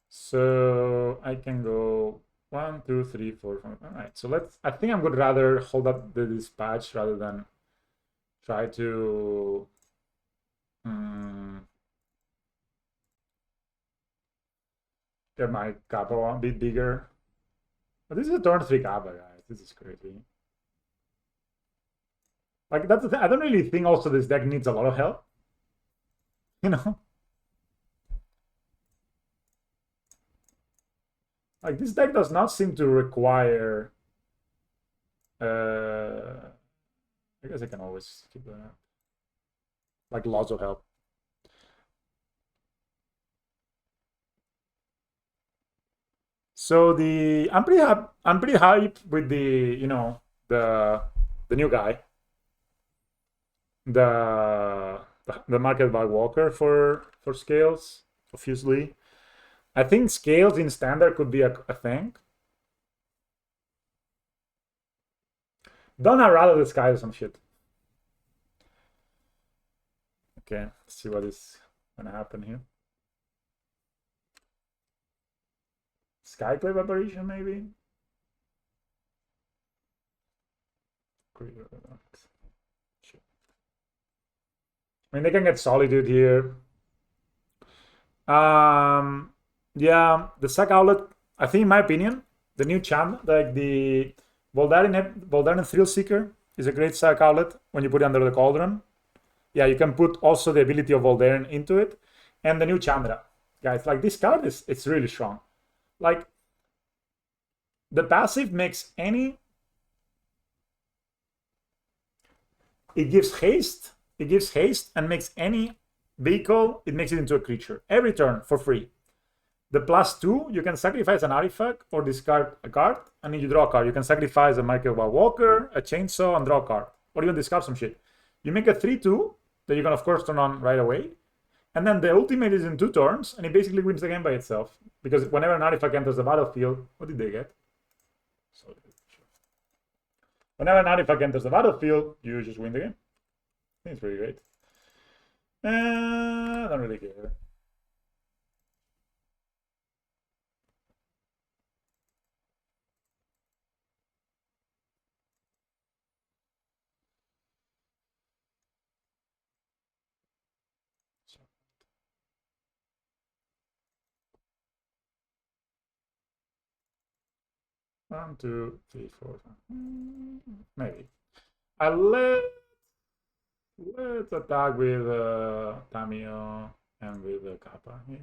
So I can go 1, 2, 3, 4, 5. All right. So let's. I think I would rather hold up the dispatch rather than try to. Get my kappa a bit bigger. But this is a turn 3 kappa, guys. This is crazy. Like that's the thing. I don't really think also this deck needs a lot of help. You know? Like this deck does not seem to require I guess I can always keep that. Like lots of help. So I'm pretty hyped with the new guy. The market by Walker for scales, obviously. I think scales in standard could be a thing. Don't I rather the sky or some shit? Okay, let's see what is gonna happen here. Skyclave apparition, maybe? I mean, they can get Solitude here. Yeah, the Sack Outlet, I think, in my opinion, the new champ, like the Voldaren Thrill Seeker is a great Sack Outlet when you put it under the Cauldron. Yeah, you can put also the ability of Voldaren into it. And the new Chandra. Guys, like this card it's really strong. Like, the passive makes any... It gives haste and makes any vehicle, it makes it into a creature. Every turn for free. The +2, you can sacrifice an artifact or discard a card, and then you draw a card. You can sacrifice a Microwave Walker, a Chainsaw, and draw a card. Or even discard some shit. You make a 3/2 that you can, of course, turn on right away. And then the ultimate is in 2 turns, and it basically wins the game by itself. Because whenever an artifact enters the battlefield, what did they get? Whenever an artifact enters the battlefield, you just win the game. I think it's pretty great. I don't really care. One, two, three, four, maybe. Let's attack with Tamio and with the Kappa here.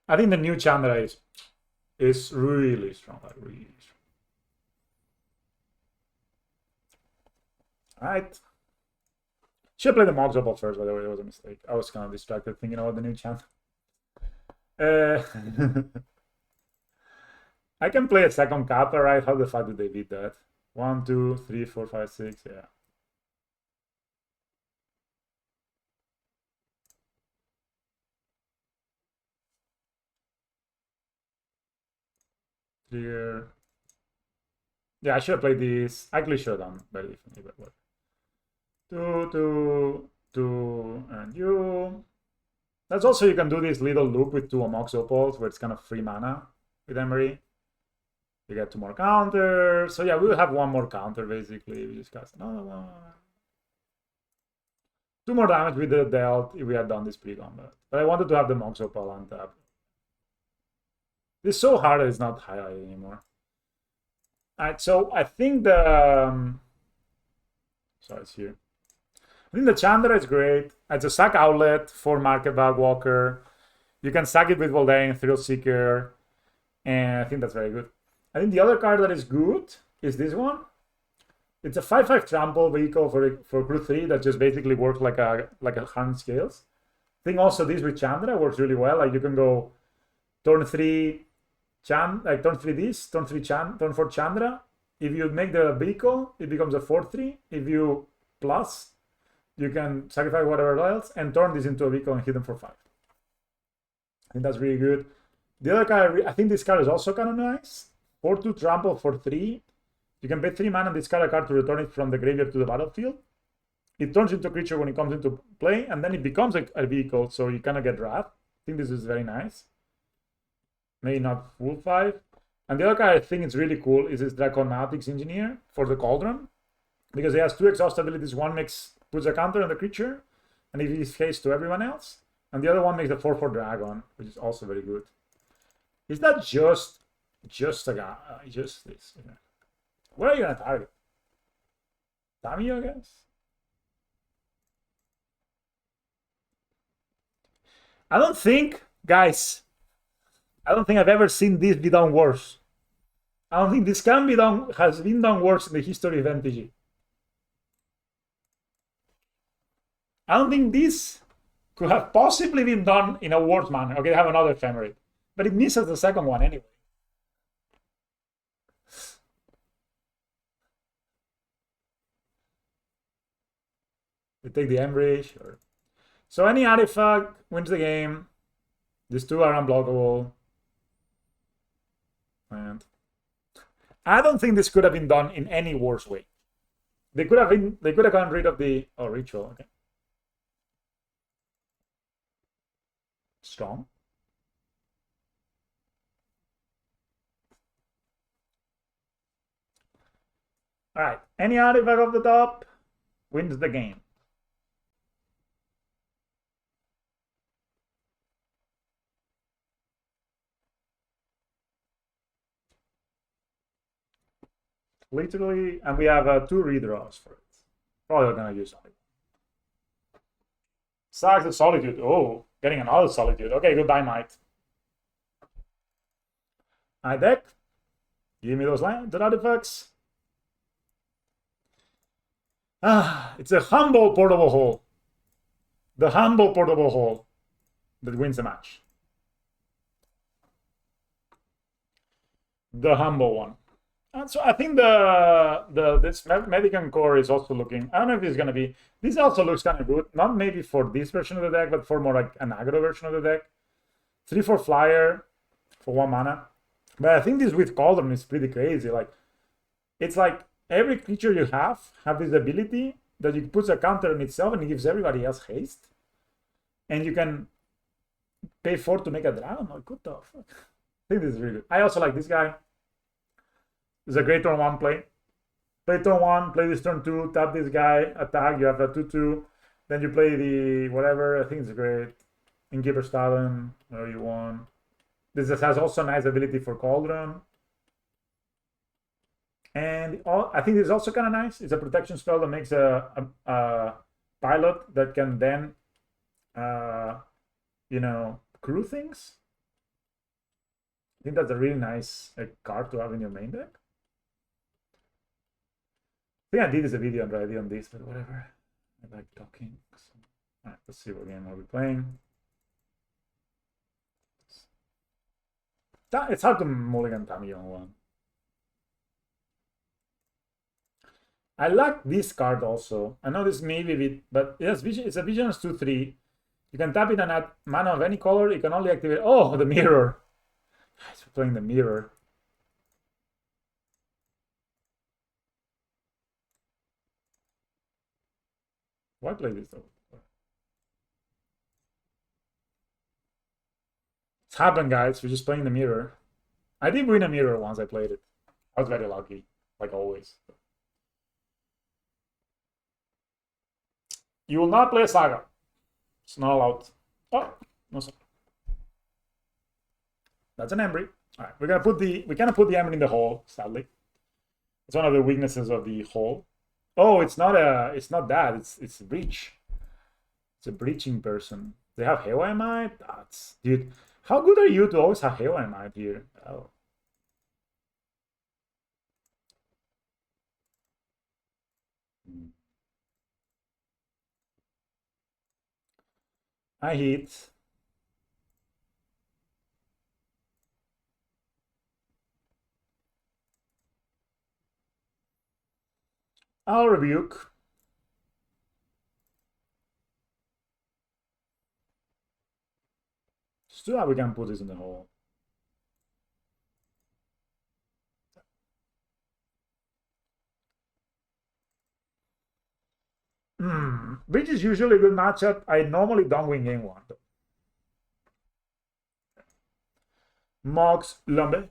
I think the new Chandra is really strong, like really strong. All right. Should play the Mox Opal first, by the way. It was a mistake. I was kind of distracted thinking about the new Chandra. I can play a second Kappa, right? How the fuck did they beat that? 1, 2, 3, 4, 5, 6. Yeah. Clear. Yeah, I should have played this. I actually should have done very differently, but what? 2, 2, 2, and you. That's also, you can do this little loop with 2 Mox Opals where it's kind of free mana with Emery. You get 2 more counters. So yeah, we will have 1 more counter basically. We just cast another one. 2 more damage with the dealt if we had done this pre-combat. But I wanted to have the Mox Opal on tap. This is so hard that it's not highlighted anymore. Alright, so I think the... sorry, it's here. I think the Chandra is great. It's a Sack Outlet for Market Bag Walker. You can sack it with Voldaren, Thrill Seeker. And I think that's very good. I think the other card that is good is this one. It's a 5/5 trample vehicle for crew 3 that just basically works like a 100 scales. I think also this with Chandra works really well. Like you can go turn 3 turn 3 this, turn 3 turn 4 Chandra. If you make the vehicle, it becomes a 4/3. If you plus, you can sacrifice whatever else and turn this into a vehicle and hit them for 5. I think that's really good. The other card, I think this card is also kind of nice. 4/2 trample for 3. You can pay 3 mana and discard a card to return it from the graveyard to the battlefield. it turns into a creature when it comes into play, and then it becomes a vehicle, so you kind of get wrath. I think this is very nice. Maybe not full 5. And the other guy I think it's really cool is this Draconautics Engineer for the Cauldron, because he has 2 exhaust abilities. One puts a counter on the creature, and if he's haste to everyone else, and the other one makes the 4/4 dragon, which is also very good. Is that just a guy? Just this? Okay. Where are you gonna target? Tamiyo, I guess. I don't think, guys. I don't think I've ever seen this be done worse. I don't think this has been done worse in the history of MTG. I don't think this could have possibly been done in a worse manner. Okay, they have another ephemerate, but it misses the second one anyway. They take the Embrage. So any artifact wins the game. These 2 are unblockable. And I don't think this could have been done in any worse way. They could have gotten rid of the ritual. Okay. Strong. All right. Any artifact off the top wins the game. Literally, and we have 2 redraws for it. Probably gonna use something. Sax the Solitude. Oh, getting another Solitude. Okay, good Dynamite. I deck. Give me those lands, the artifacts. It's a humble portable hole. The humble portable hole that wins the match. The humble one. And so I think this Medican Core is also looking. I don't know if it's gonna be. This also looks kind of good. Not maybe for this version of the deck, but for more like an aggro version of the deck. 3/4 flyer for 1 mana. But I think this with Cauldron is pretty crazy. Like, it's like every creature you have this ability that you put a counter on itself and it gives everybody else haste. And you can pay 4 to make a dragon. Like, what the fuck? I think this is really good. I also like this guy. It's a great turn 1 play. Play turn 1, play this turn 2, tap this guy, attack, you have a 2/2. Then you play the whatever. I think it's great. Innkeeper Stalin, whatever you want. This has also a nice ability for Cauldron. And I think this is also kind of nice. It's a protection spell that makes a pilot that can then, crew things. I think that's a really nice card to have in your main deck. I think I did a video already on this, but whatever. I like talking. So, all right, let's see what game are we playing. It's hard to mulligan Tamiyo on one. I like this card also. I know this may be a bit, but yes, it's a Vigilance 2/3. You can tap it and add mana of any color. You can only activate. Oh, the mirror. Guys, we're playing the mirror. Why play this though? It's happened, guys. We're just playing the mirror. I did win a mirror once I played it. I was very lucky, like always. You will not play a Saga. It's not allowed. Oh, no, sorry. That's an Embry. All right, we cannot put the Embry in the hole, sadly. It's one of the weaknesses of the hole. Oh, it's not that. It's a breach. It's a breaching person. They have Haywire. Dude. How good are you to always have Haywire here? Oh. I hit. I'll rebuke. Still, we can put this in the hole. Bridge is usually a good matchup. I normally don't win game one, though. Mox Lumbe.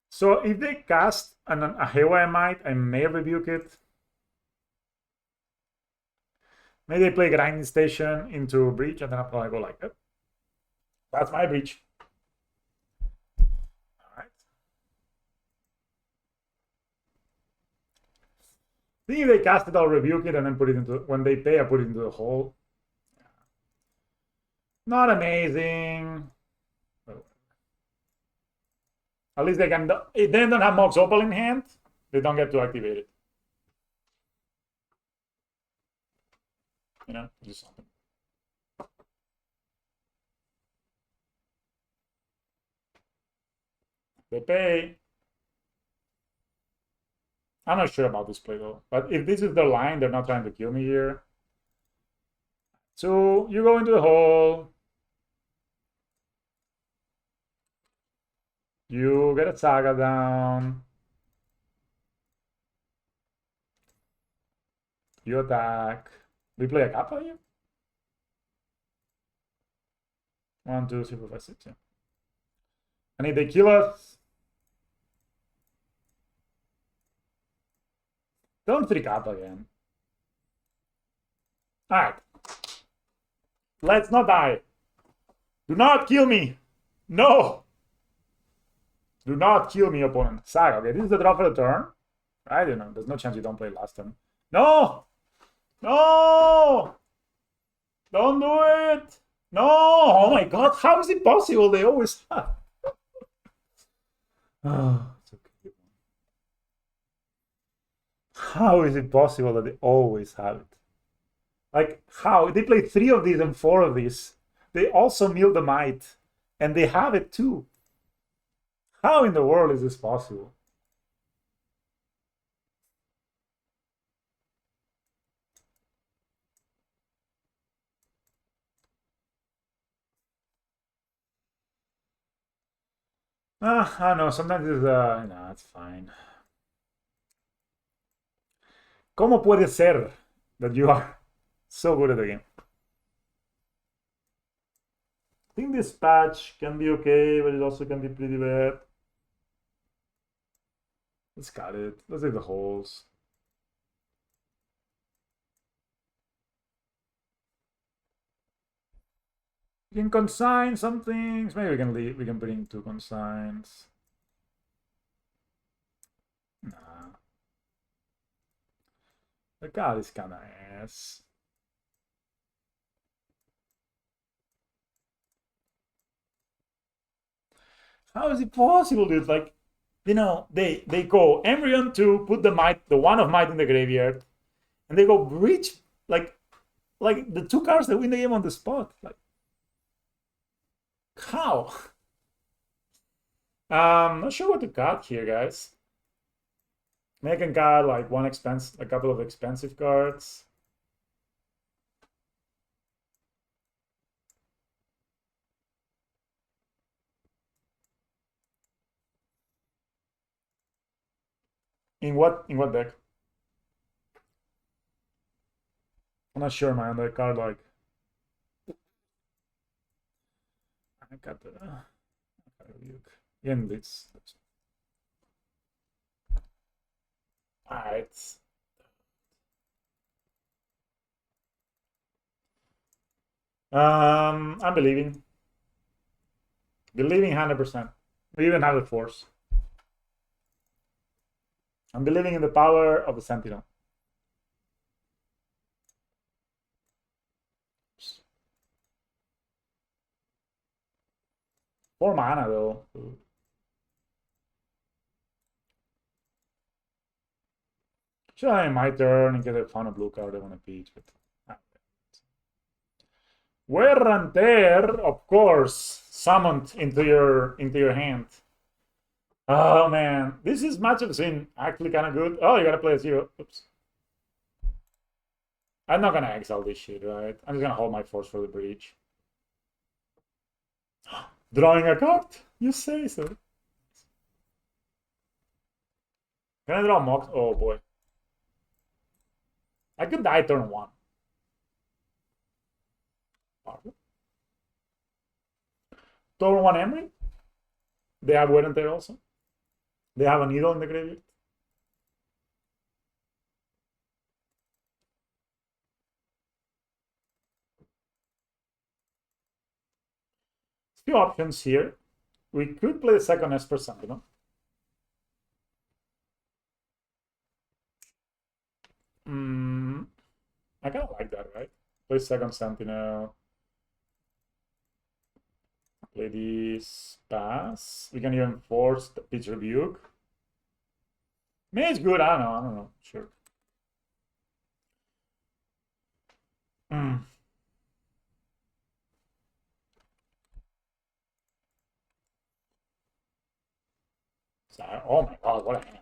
So if they cast a Haywire Might, I may rebuke it. Maybe they play Grinding Station into Breach, and then I'll probably go like that. That's my Breach. All right. I think if they cast it, I'll rebuke it and then put it into, when they pay, I put it into the hole. Not amazing. At least they can, if they don't have Mox Opal in hand, they don't get to activate it. You know, do something. They pay. I'm not sure about this play though. But if this is their line, they're not trying to kill me here. So you go into the hole. You get a Saga down. You attack. We play a Kappa here? 1, 2, 3, 4, 5, 6, yeah. And if they kill us, don't 3 Kappa again. Alright. Let's not die. Do not kill me. No. Do not kill me, opponent. Saga. Okay, this is the draw for the turn. I don't know. There's no chance you don't play last turn. No! No! Don't do it! No! Oh my god, how is it possible? They always have. Oh, it's okay. How is it possible that they always have it? Like, how? They play 3 of these and 4 of these. They also mill the might. And they have it too. How in the world is this possible? I don't know. Sometimes it's, no, it's fine. ¿Cómo puede ser that you are so good at the game? I think this patch can be okay, but it also can be pretty bad. Let's cut it. Let's leave the holes. We can consign some things. Maybe we can leave. We can bring 2 consigns. Nah. The card is kind of ass. How is it possible, dude? Like, you know, they go Embryon to put the might, the 1 of might in the graveyard, and they go Breach, like the 2 cards that win the game on the spot. Like, how? Not sure what to cut here, guys. Maybe I can cut like a couple of expensive cards. In what deck? I'm not sure, man. The card like I got the again this. Alright. I'm believing. Believing 100%. We even have the force. I'm believing in the power of the Sentinel. Four mana though. Should I my turn and get a fun blue card I want to beat, but wear and tear, of course, summoned into your hand. Oh man, this is matchup scene actually kind of good. Oh, you gotta play a 0. Oops. I'm not gonna exile this shit, right? I'm just gonna hold my force for the breach. Drawing a card? You say so. Can I draw a Mox? Oh boy. I could die turn 1. Turn 1 Emery? They have wear and tear also. They have a needle in the graveyard. Few options here. We could play the second Esper Sentinel. I kind of like that, right? Play second Sentinel. Play this pass. We can even force the pitch rebuke. Maybe it's good. I don't know. Sure. So, oh my god, what a hand.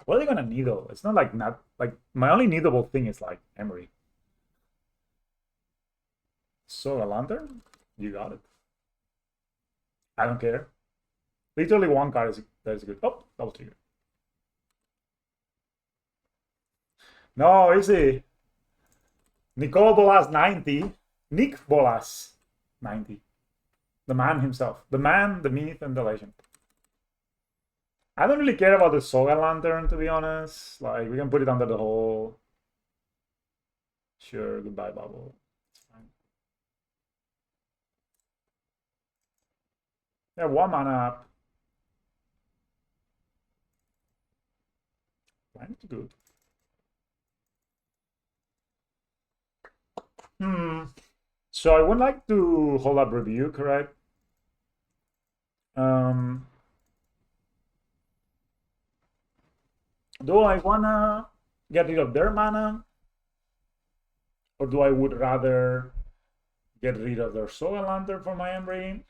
What are they gonna needle? It's not like my only needleable thing is like Emery. So a lantern? You got it. I don't care. Literally one card that is good. Oh, double trigger. No, easy. Nicole Bolas 90. Nick Bolas 90. The man himself. The man, the myth, and the legend. I don't really care about the Soga Lantern, to be honest. Like, we can put it under the hole. Sure, goodbye, bubble. It's fine. Yeah, 1 mana up. Fine, it's good. So I would like to hold up Rebuke, right? Do I wanna get rid of their mana? Or do I would rather get rid of their Soul Lantern for my Embree?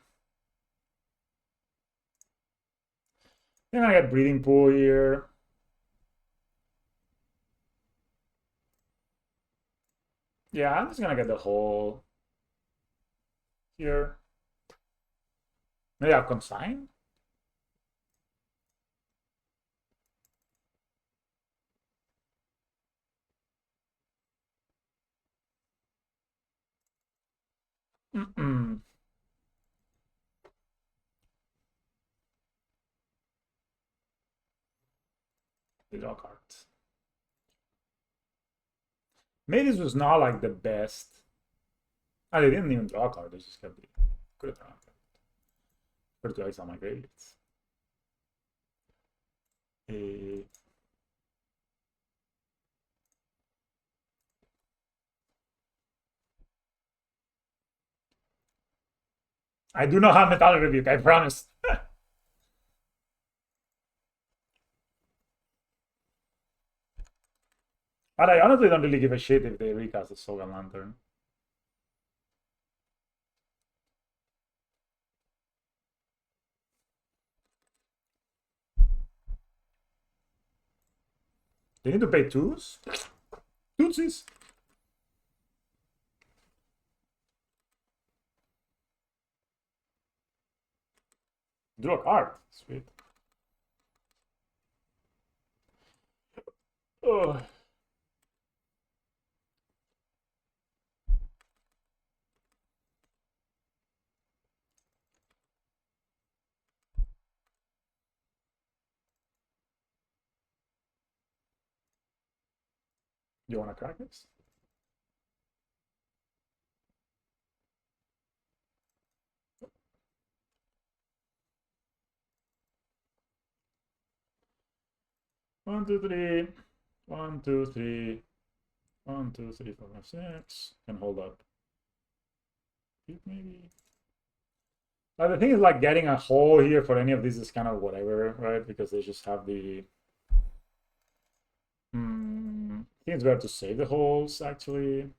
Then I get Breeding Pool here. Yeah, I'm just gonna get the hole here. Maybe I'll consign. Mm-mm. They draw cards. Maybe this was not like the best. Oh, they didn't even draw a card. They just kept it. Could have drawn a card. Could have ice on my graveyards. I do not have Metal Rebuke, I promise. But I honestly don't really give a shit if they recast the Soga Lantern. They need to pay twos? Tootsies? Draw a card. Sweet. Oh. You want to crack this? One, two, three. 1, 2, 3. 1, 2, 3, 4, 5, 6. Can hold up. Maybe. The thing is, like, getting a hole here for any of these is kind of whatever, right? Because they just have the. I think it's better to save the holes, actually.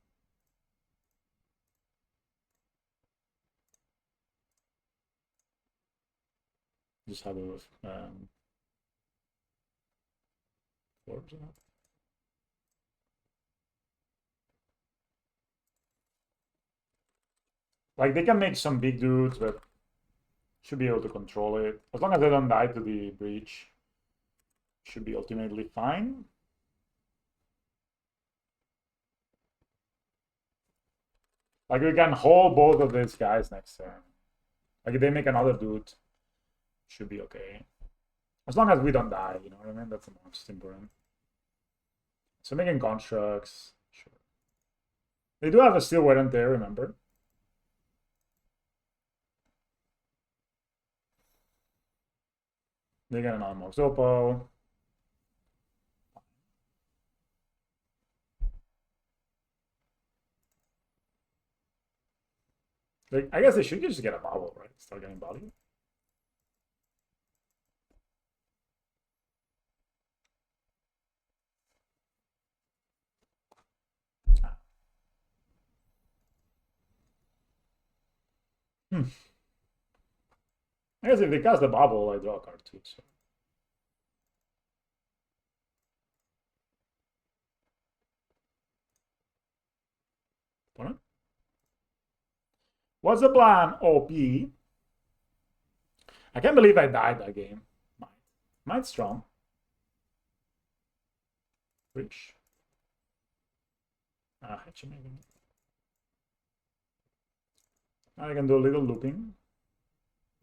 Just have those. Like, they can make some big dudes, but should be able to control it. As long as they don't die to the breach, should be ultimately fine. Like, we can hold both of these guys next turn. Like, if they make another dude, should be okay. As long as we don't die, you know what I mean? That's the most important. So making constructs, sure. They do have a steel weapon there, remember? They get an Almox Opal. Like, I guess they should just get a bubble, right? Start getting value. I guess if they cast the bubble, I draw a card too. So. Opponent? What's the plan, OP? I can't believe I died that game. Might strong. Rich. Hatching maybe. Now I can do a little looping.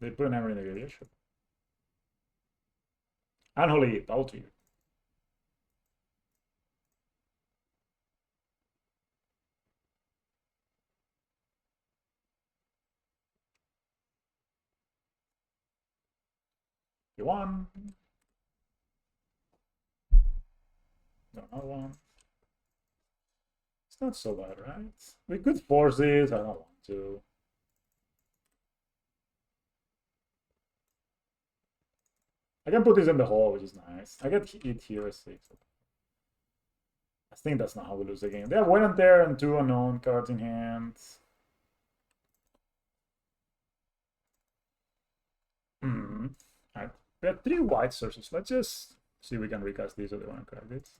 They put an hammer in the area, sure. Unholy, double to you. You won. Another one. It's not so bad, right? We could force this. I don't want to. I can put this in the hole, which is nice. I get it here as 6. I think that's not how we lose the game. They have 1 and there and 2 unknown cards in hand. Alright. We have 3 white sources. Let's just see if we can recast these or they want to crack this.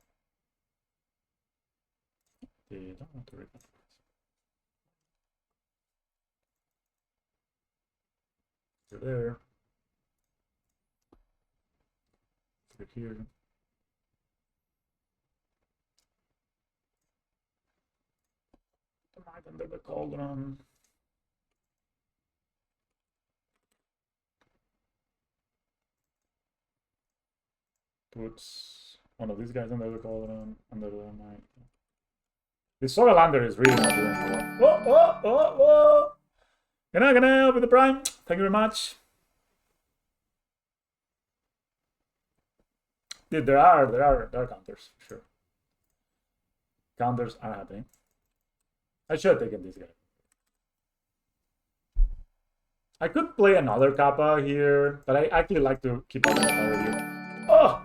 They don't want to recast this. You're there. Put it here. Might under the cauldron. Puts one of these guys under the cauldron, under the might. This Solar Lander is really not doing a lot. Whoa, whoa, whoa, whoa! Gonna help with the prime. Thank you very much. Dude, there are counters, for sure. Counters are happening. I should have taken this guy. I could play another Kappa here, but I actually like to keep up with another review. Oh!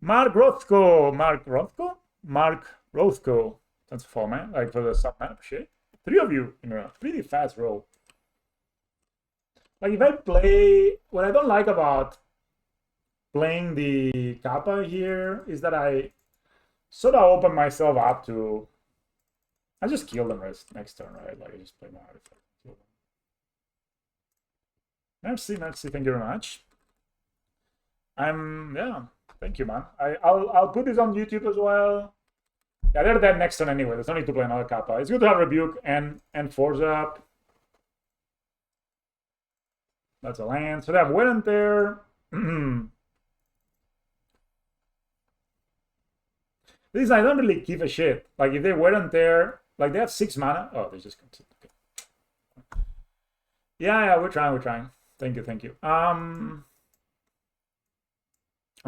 Mark Rothko! Mark Rothko? Mark Rothko. That's a fall, man. Like for the sub man, appreciate. 3 of you in a pretty fast roll. Like if I play, what I don't like about playing the Kappa here is that I sort of open myself up to. I just kill them next turn, right? Like I just play my artifact. Merci, thank you very much. Yeah, thank you, man. I'll put this on YouTube as well. Yeah, they're dead next turn anyway. There's no need to play another Kappa. It's good to have Rebuke and Force up. That's a land. So they have Wetland there. This I don't really give a shit. Like if they weren't there, like they have 6 mana. Oh, they just continue. Okay. Yeah, we're trying. Thank you. I'm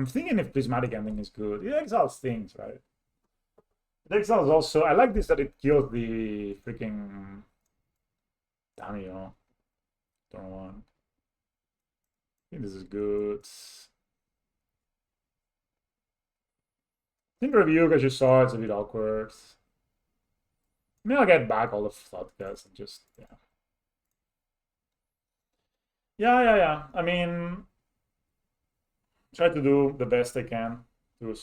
thinking if Prismatic Ending is good. It exiles things, right? It exiles also. I like this that it kills the freaking Damio. Don't want. I think this is good. I think Review, as you saw, it's a bit awkward. I mean, I'll get back all the thought guys and just, yeah. Yeah. I mean, try to do the best I can to,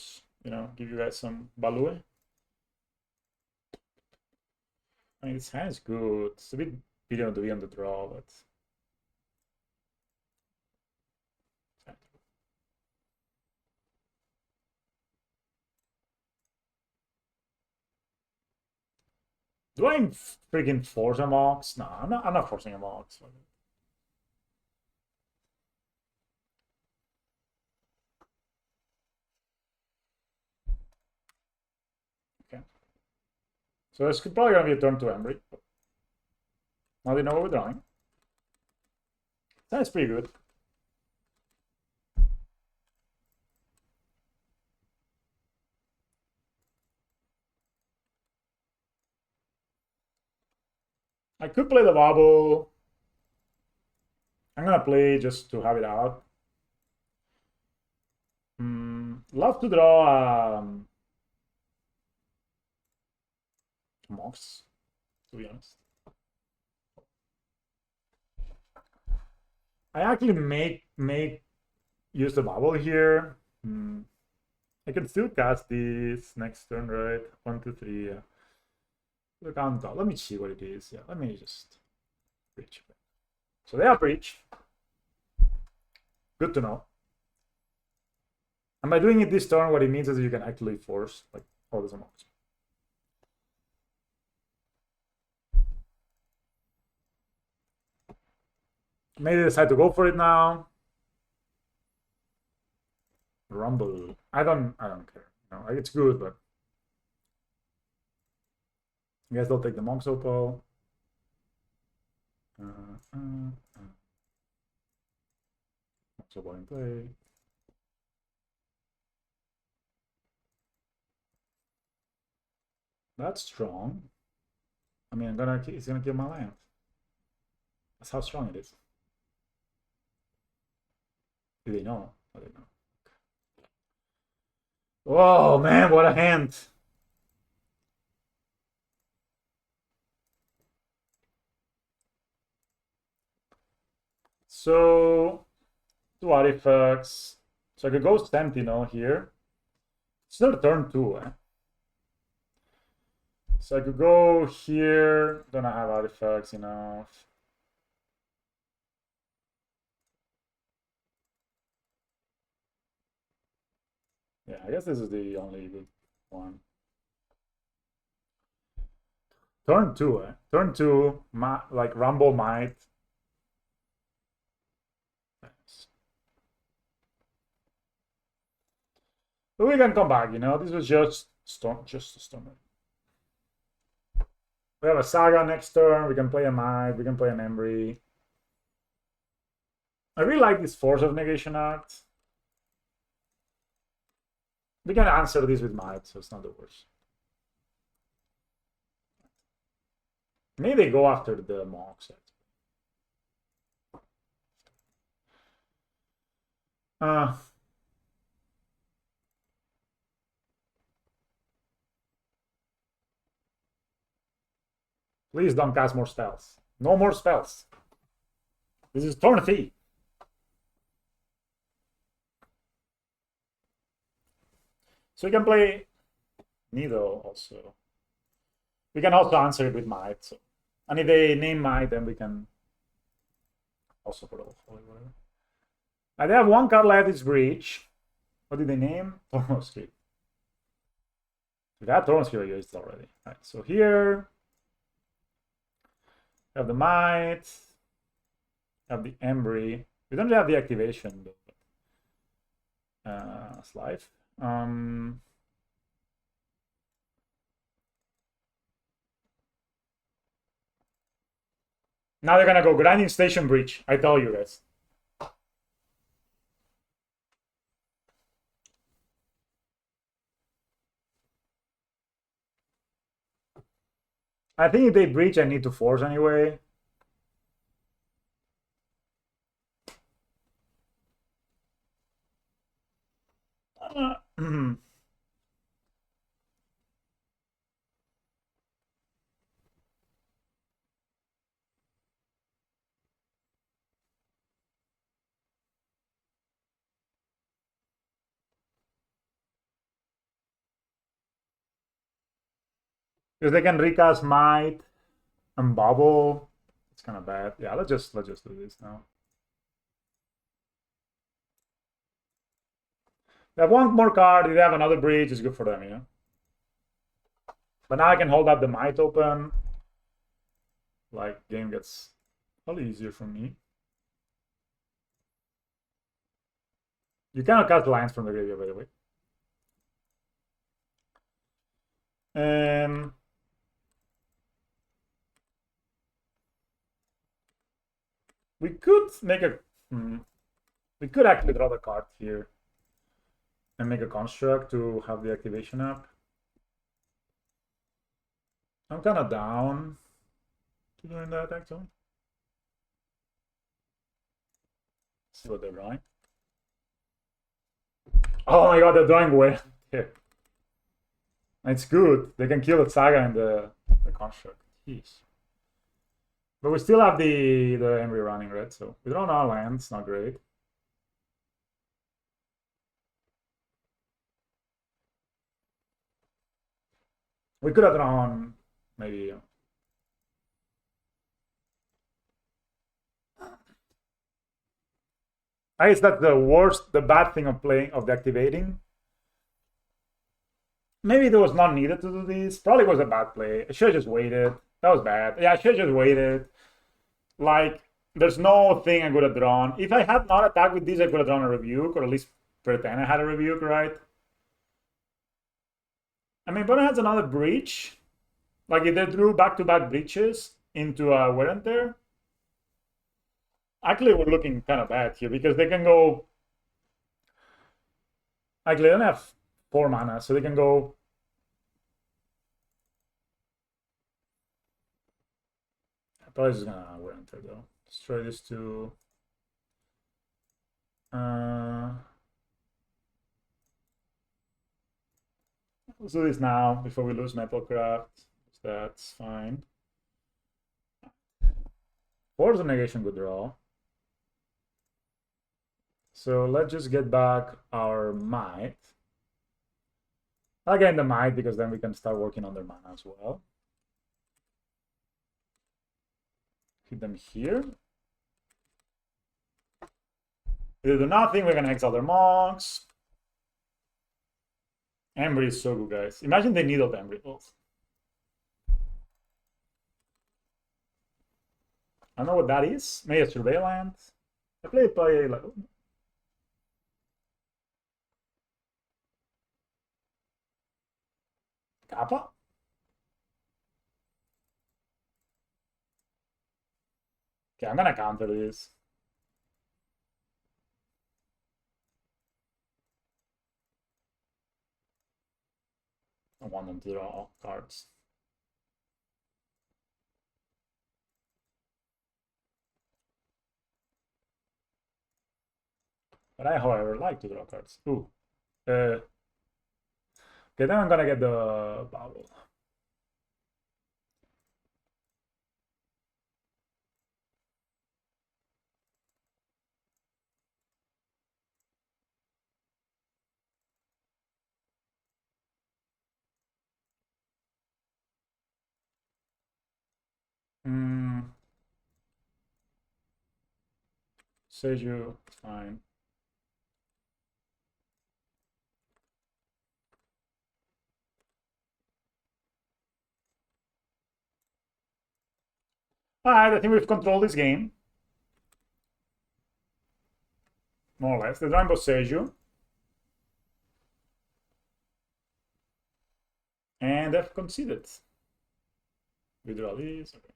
give you guys some value. I mean, this hand is good. It's a bit video to be on the draw, but do I freaking force a Mox? No, I'm not forcing a Mox. Okay. So this could probably gonna be a turn to Embry. Now they know what we're drawing. That's pretty good. I could play the bubble. I'm gonna play just to have it out. Love to draw Mox, to be honest. I actually may use the bubble here. I can still cast this next turn, right? 1, 2, 3. Yeah. Look on top. Let me see what it is. Yeah, let me just breach. So they are breach. Good to know. And by doing it this turn, what it means is you can actually force like all these amounts. Maybe decide to go for it now. Rumble. I don't care. No, it's good, but I guess they'll take the Monk's Opal. Monk's Opal in play. That's strong. I mean, it's gonna kill my land. That's how strong it is. Do they know? Oh, they know. Oh man, what a hand! So, two artifacts. So I could go Sentinel here. It's their turn 2, eh? So I could go here. Don't have artifacts enough. Yeah, I guess this is the only good one. Turn 2, eh? Turn 2, like Rumble Might. Nice. But we can come back, you know? This was just a storm. We have a Saga next turn. We can play a Might. We can play an Embry. I really like this Force of Negation art. We can answer this with Might, so it's not the worst. Maybe they go after the Mox. Please don't cast more spells. No more spells. This is turn 3. So we can play Needle also. We can also answer it with Might. So. And if they name Might, then we can also put off or whatever. They have one card left, it's Breach. What did they name? Tornos Script. We had Tornos Script used already. Right, so here we have the Might, have the Embry. We don't have the activation though. Life. Now they're gonna go Grinding Station Breach. I tell you guys. I think if they breach, I need to force anyway. Because they can recast Might and Bubble. It's kind of bad. Yeah, let's just do this now. They have one more card. They have another bridge. It's good for them, you know. But now I can hold up the Might open. Like, game gets probably easier for me. You cannot cast lines from the graveyard, by the way. We could make a... we could actually draw the card here and make a construct to have the activation up. I'm kind of down to doing that, actually. See what they're drawing. Oh my god, they're drawing well here. It's good. They can kill the Saga and the construct. Jeez. But we still have the Emry running, right? So we draw our lands, not great. We could have drawn maybe. I guess that's the bad thing of playing, of deactivating. Maybe it was not needed to do this. Probably was a bad play. I should have just waited. That was bad. Yeah, I should have just waited. Like, there's no thing I could have drawn. If I had not attacked with this, I could have drawn a Rebuke, or at least pretend I had a Rebuke, right? I mean, Bonnet has another breach. Like, if they drew back-to-back breaches into a wear and tear, actually, we're looking kind of bad here because they can go. Actually, they don't have 4 mana, so they can go. Probably just gonna wear and tear though. Let's try this to. Let's do this now before we lose Metalcraft. That's fine. Force of Negation, good draw. So let's just get back our Might. Again, the Might, because then we can start working on their mana as well. Hit them here. If they do nothing, we're gonna exile their monks. Emry is so good, guys. Imagine they needled Emry. Oh. I don't know what that is. Maybe a surveillance. I played by like. Kappa? Okay, I'm gonna counter this. I want them to draw cards. But I, however, like to draw cards. Ooh. Okay, then I'm gonna get the bubble. Seju, fine. Alright, I think we've controlled this game. More or less. The Rainbow Seju. And they've conceded. We draw these. Okay.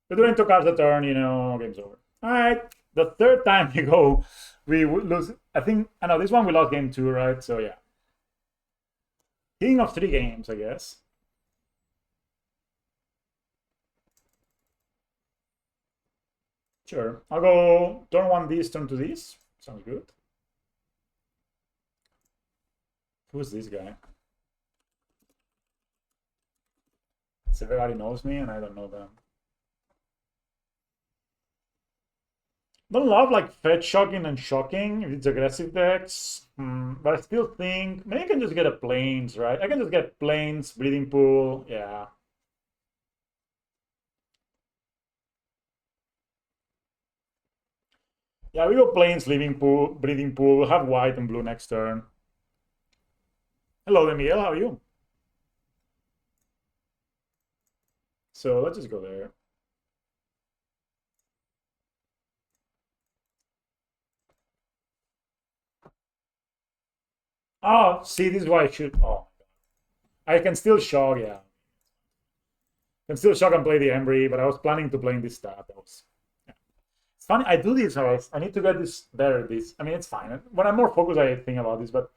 We're doing 2 cards a turn, you know, game's over. Alright. The third time we go, we lose. I know this one we lost game 2, right? So yeah. King of 3 games, I guess. Sure. I'll go turn 1 this, turn 2 this. Sounds good. Who's this guy? So everybody knows me and I don't know them. Don't love like fetch shocking and shocking if it's aggressive decks. But I still think maybe I can just get a plains, right? I can just get plains, breeding pool, yeah. Yeah, we go plains, living pool, breeding pool. We'll have white and blue next turn. Hello, Miguel. How are you? So let's just go there. Oh, see, this is why I should. Oh, I can still shock, yeah. I can still shock and play the Embry, but I was planning to play in this stat. That was. Yeah. It's funny. I do this, always. I need to get this better. This. I mean, it's fine. When I'm more focused, I think about this, but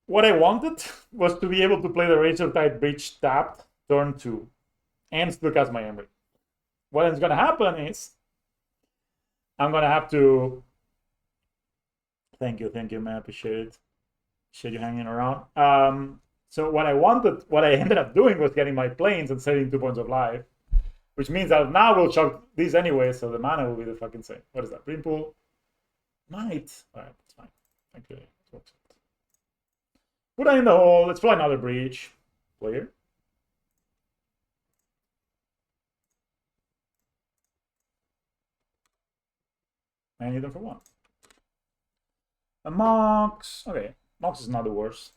what I wanted was to be able to play the Razor Tide Breach tapped turn 2 and still cast my Embry. What is going to happen is I'm going to have to. Thank you, man. I appreciate it. Appreciate you hanging around. So what I ended up doing was getting my planes and saving 2 points of life, which means that now we'll chuck these anyway, so the mana will be the fucking same. What is that? Green pool? Might. Alright, that's fine. Thank you. Put that in the hole. Let's fly another breach. Player. I need them for 1. A Mox. Okay. Mox is not the worst.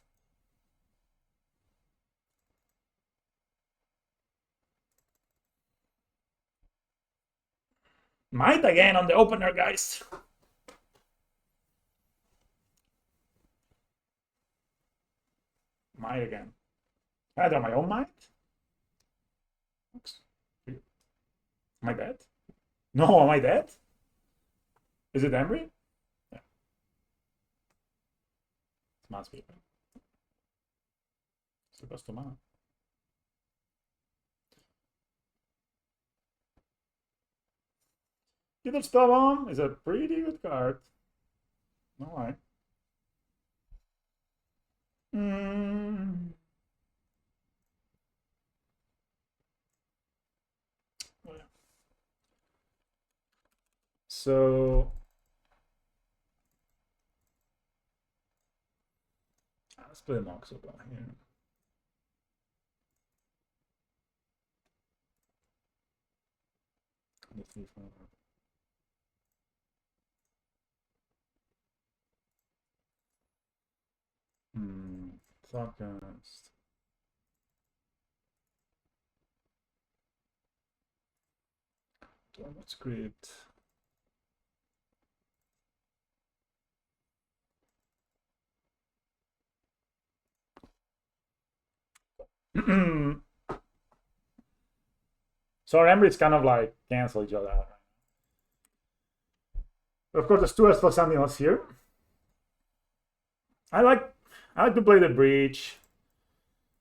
Might again on the opener, guys. Might again. Can I draw my own might? Am I dead? No, am I dead? Is it Embry? Yeah. It must be. It's the cost of mana. Either Spellbomb is a pretty good card. Alright. Oh, yeah. So let's play Mox up here. Thoughtcast. What script? So remember, it's kind of like cancel each other out. But of course, there's 2 S plus something else here. I like to play the breach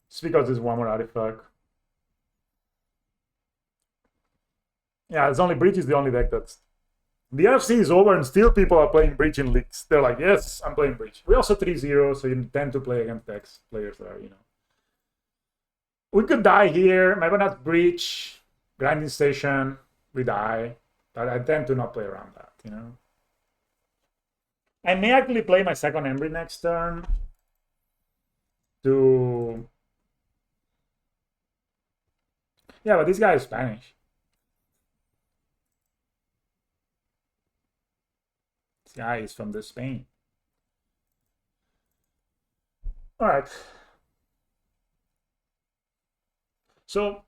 just because there's 1 more artifact. Yeah, it's only breach is the only deck that's. The FC is over and still people are playing breach in leagues. They're like, yes, I'm playing breach. We also 3-0, so you tend to play against decks players that are, We could die here. Maybe not breach, grinding station, we die. But I tend to not play around that, I may actually play my second Embry next turn to. Yeah, but this guy is Spanish. This guy is from the Spain. All right. So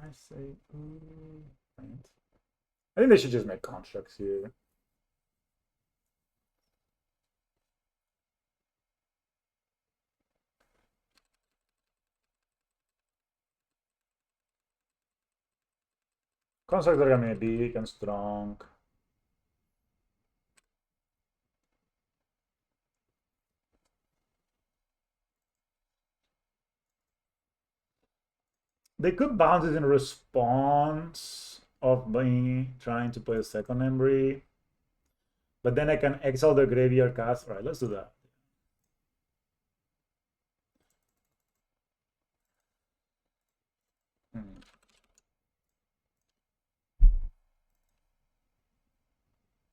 I say, I think they should just make constructs here. Constructs are gonna be big and strong. They could bounce it in response of me trying to play a second Embry. But then I can exile the graveyard cast. All right, let's do that.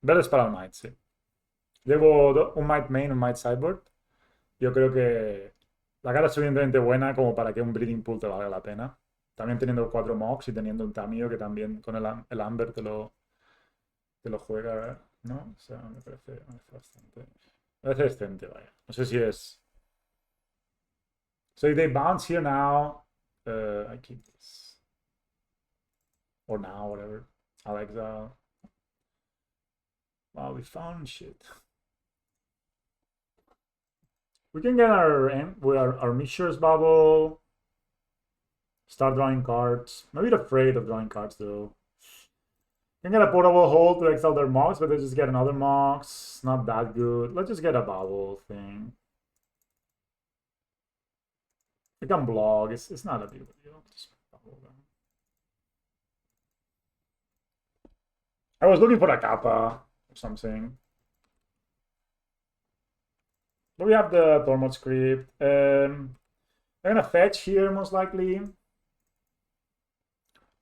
Better spell al Might, sí. Llevo un Might main, un Might sideboard. Yo creo que La cara es suficientemente buena como para que un Breeding Pool te valga la pena. También teniendo 4 mocks y teniendo un Tamio que también con el Amber te lo juega, ¿no? O sea, me parece bastante. Me parece decente, vaya. No sé si es. So if they bounce here now, I keep this. Or now, whatever. I'll exile. Wow, we found shit. We can get our Mishra's bubble. Start drawing cards. Maybe they're afraid of drawing cards though. Can get a portable hold to exile their mocks, but they just get another mocks. Not that good. Let's just get a bubble thing. We can blog. It's not a big deal. Just bubble them. I was looking for a kappa or something. But we have the Tormod script. They're gonna fetch here most likely.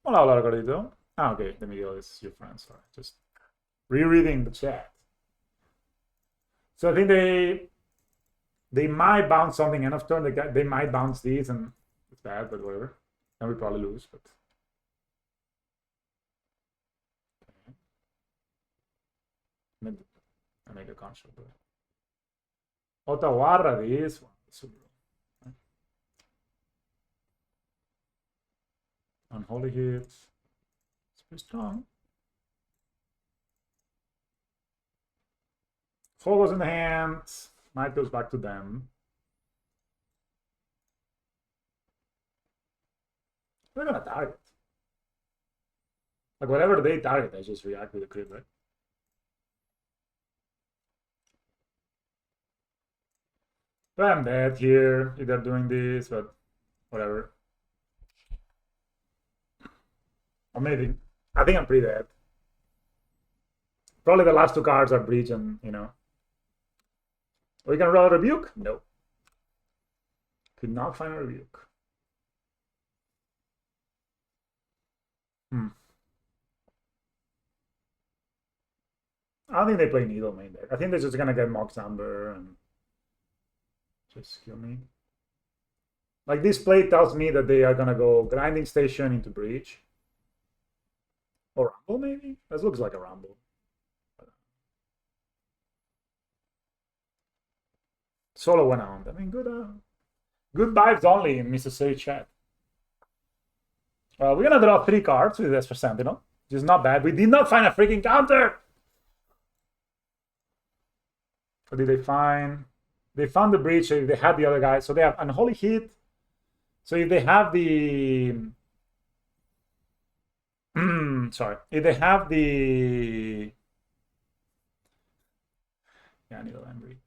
Hola, hola, Gordito. Ah, okay. The Miguel is your friend. Sorry, just rereading the chat. So I think they might bounce something end of turn. They might bounce these, and it's bad, but whatever. And we probably lose, but. I make a construct. Otawarra, this one. Unholy hits. It's pretty strong. Four goes in the hand. Knight goes back to them. They're gonna target. Like whatever they target, I just react with a crit, right? But I'm dead here if they're doing this, but whatever. Or maybe. I think I'm pretty dead. Probably the last two cards are Breach and, We can roll a Rebuke? No. Could not find a Rebuke. I don't think they play Needle main deck. I think they're just gonna get Mox Amber and just kill me. Like this play tells me that they are gonna go Grinding Station into Breach. Or Rumble, maybe? This looks like a Rumble. Solo went on. I mean, good vibes only in Mr. Say chat. We're gonna draw 3 cards with this for Sentinel, which is not bad. We did not find a freaking counter! What did they find? They found the Breach, so they had the other guy. So they have Unholy Hit. So if they have the... sorry. If they have the... Yeah, I need a Lambry.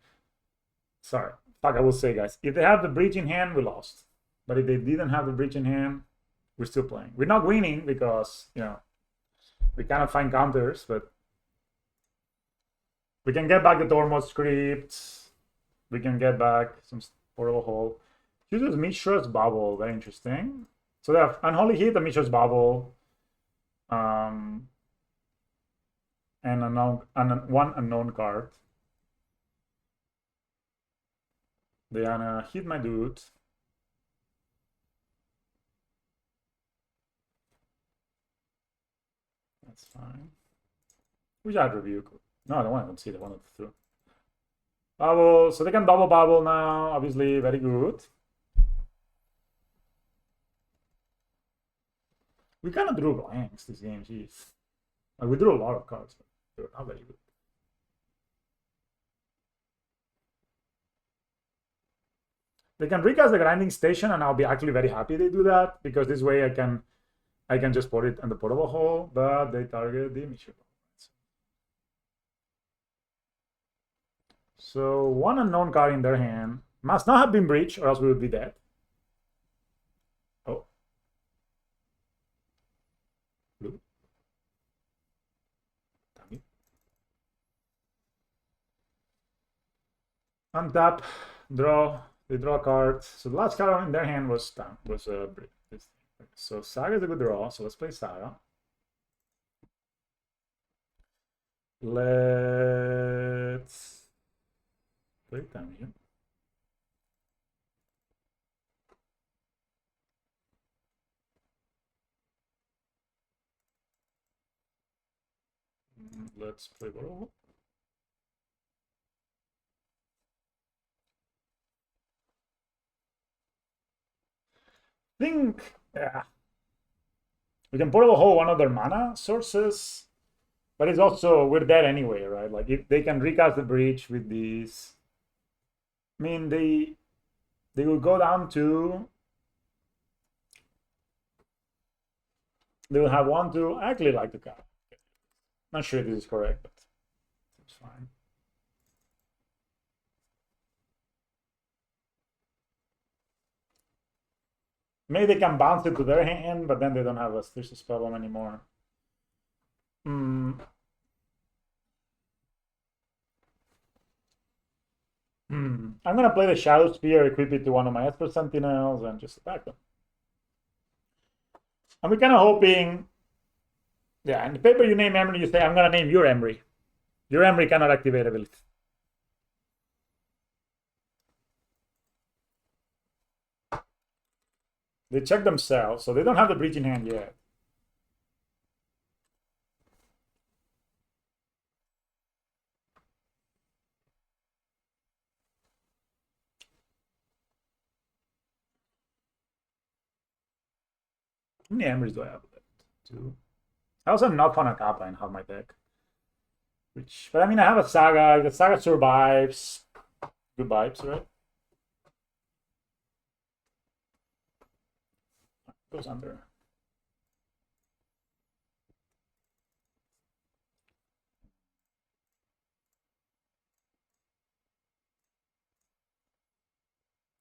Sorry. Fuck, I will say, guys. If they have the Breach in hand, we lost. But if they didn't have the Breach in hand, we're still playing. We're not winning because, we cannot find counters, but we can get back the Tormod script. We can get back some portable hole. Uses Mishra's Bubble, very interesting. So they have Unholy Hit, the Mishra's Bubble, and one unknown card. They're gonna hit my dude. That's fine. We had Rebuke. No, I don't want to concede. I wanted to throw. Bubble. So they can double bubble now. Obviously, very good. We kind of drew blanks this game. Jeez. Like, we drew a lot of cards, but they were not very good. They can recast the Grinding Station, and I'll be actually very happy they do that, because this way I can just put it in the portable hole, but they target the Mishra. So one unknown card in their hand must not have been Breach, or else we would be dead. Oh. Blue. Damn it. Untap, draw. They draw a card. So the last card in their hand was this thing. So Saga is a good draw. So let's play Saga. Let's play Tamio. let's play ball. Think, yeah. We can portable hole one of their mana sources, but it's also, we're dead anyway, right? Like, if they can recast the breach with these. I mean, they will go down to. They will have 1-2. I actually like the card. Not sure this is correct, but it's fine. Maybe they can bounce it to their hand, but then they don't have a Stitch Spellbomb anymore. I'm gonna play the Shadow Spear, equip it to one of my Esper Sentinels, and just attack them. And we're kind of hoping, yeah, in the paper you name Emery, you say, I'm gonna name your Emery. Your Emery cannot activate ability. They check themselves, so they don't have the breach in hand yet. How many Emerys do I have left? 2. I also not found a Kappa in half my deck. But I mean, I have a Saga. The Saga survives. Good vibes, right? Goes under.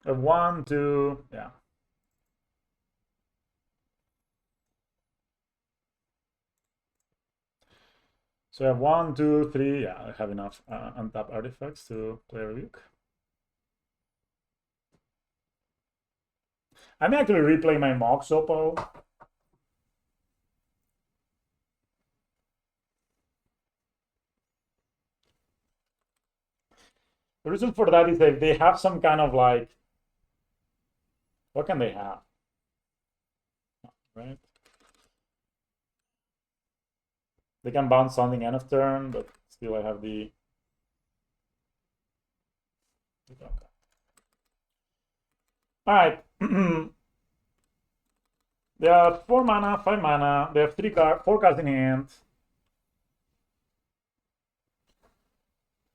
I have 1, 2, yeah. So I have 1, 2, 3. Yeah, I have enough untapped artifacts to play a Rebuke. I'm actually replaying my Mox Opal. The reason for that is that they have some kind of like, what can they have? Right? They can bounce something end of turn, but still I have the. All right. They have 4 mana, 5 mana. They have 4 cards in hand.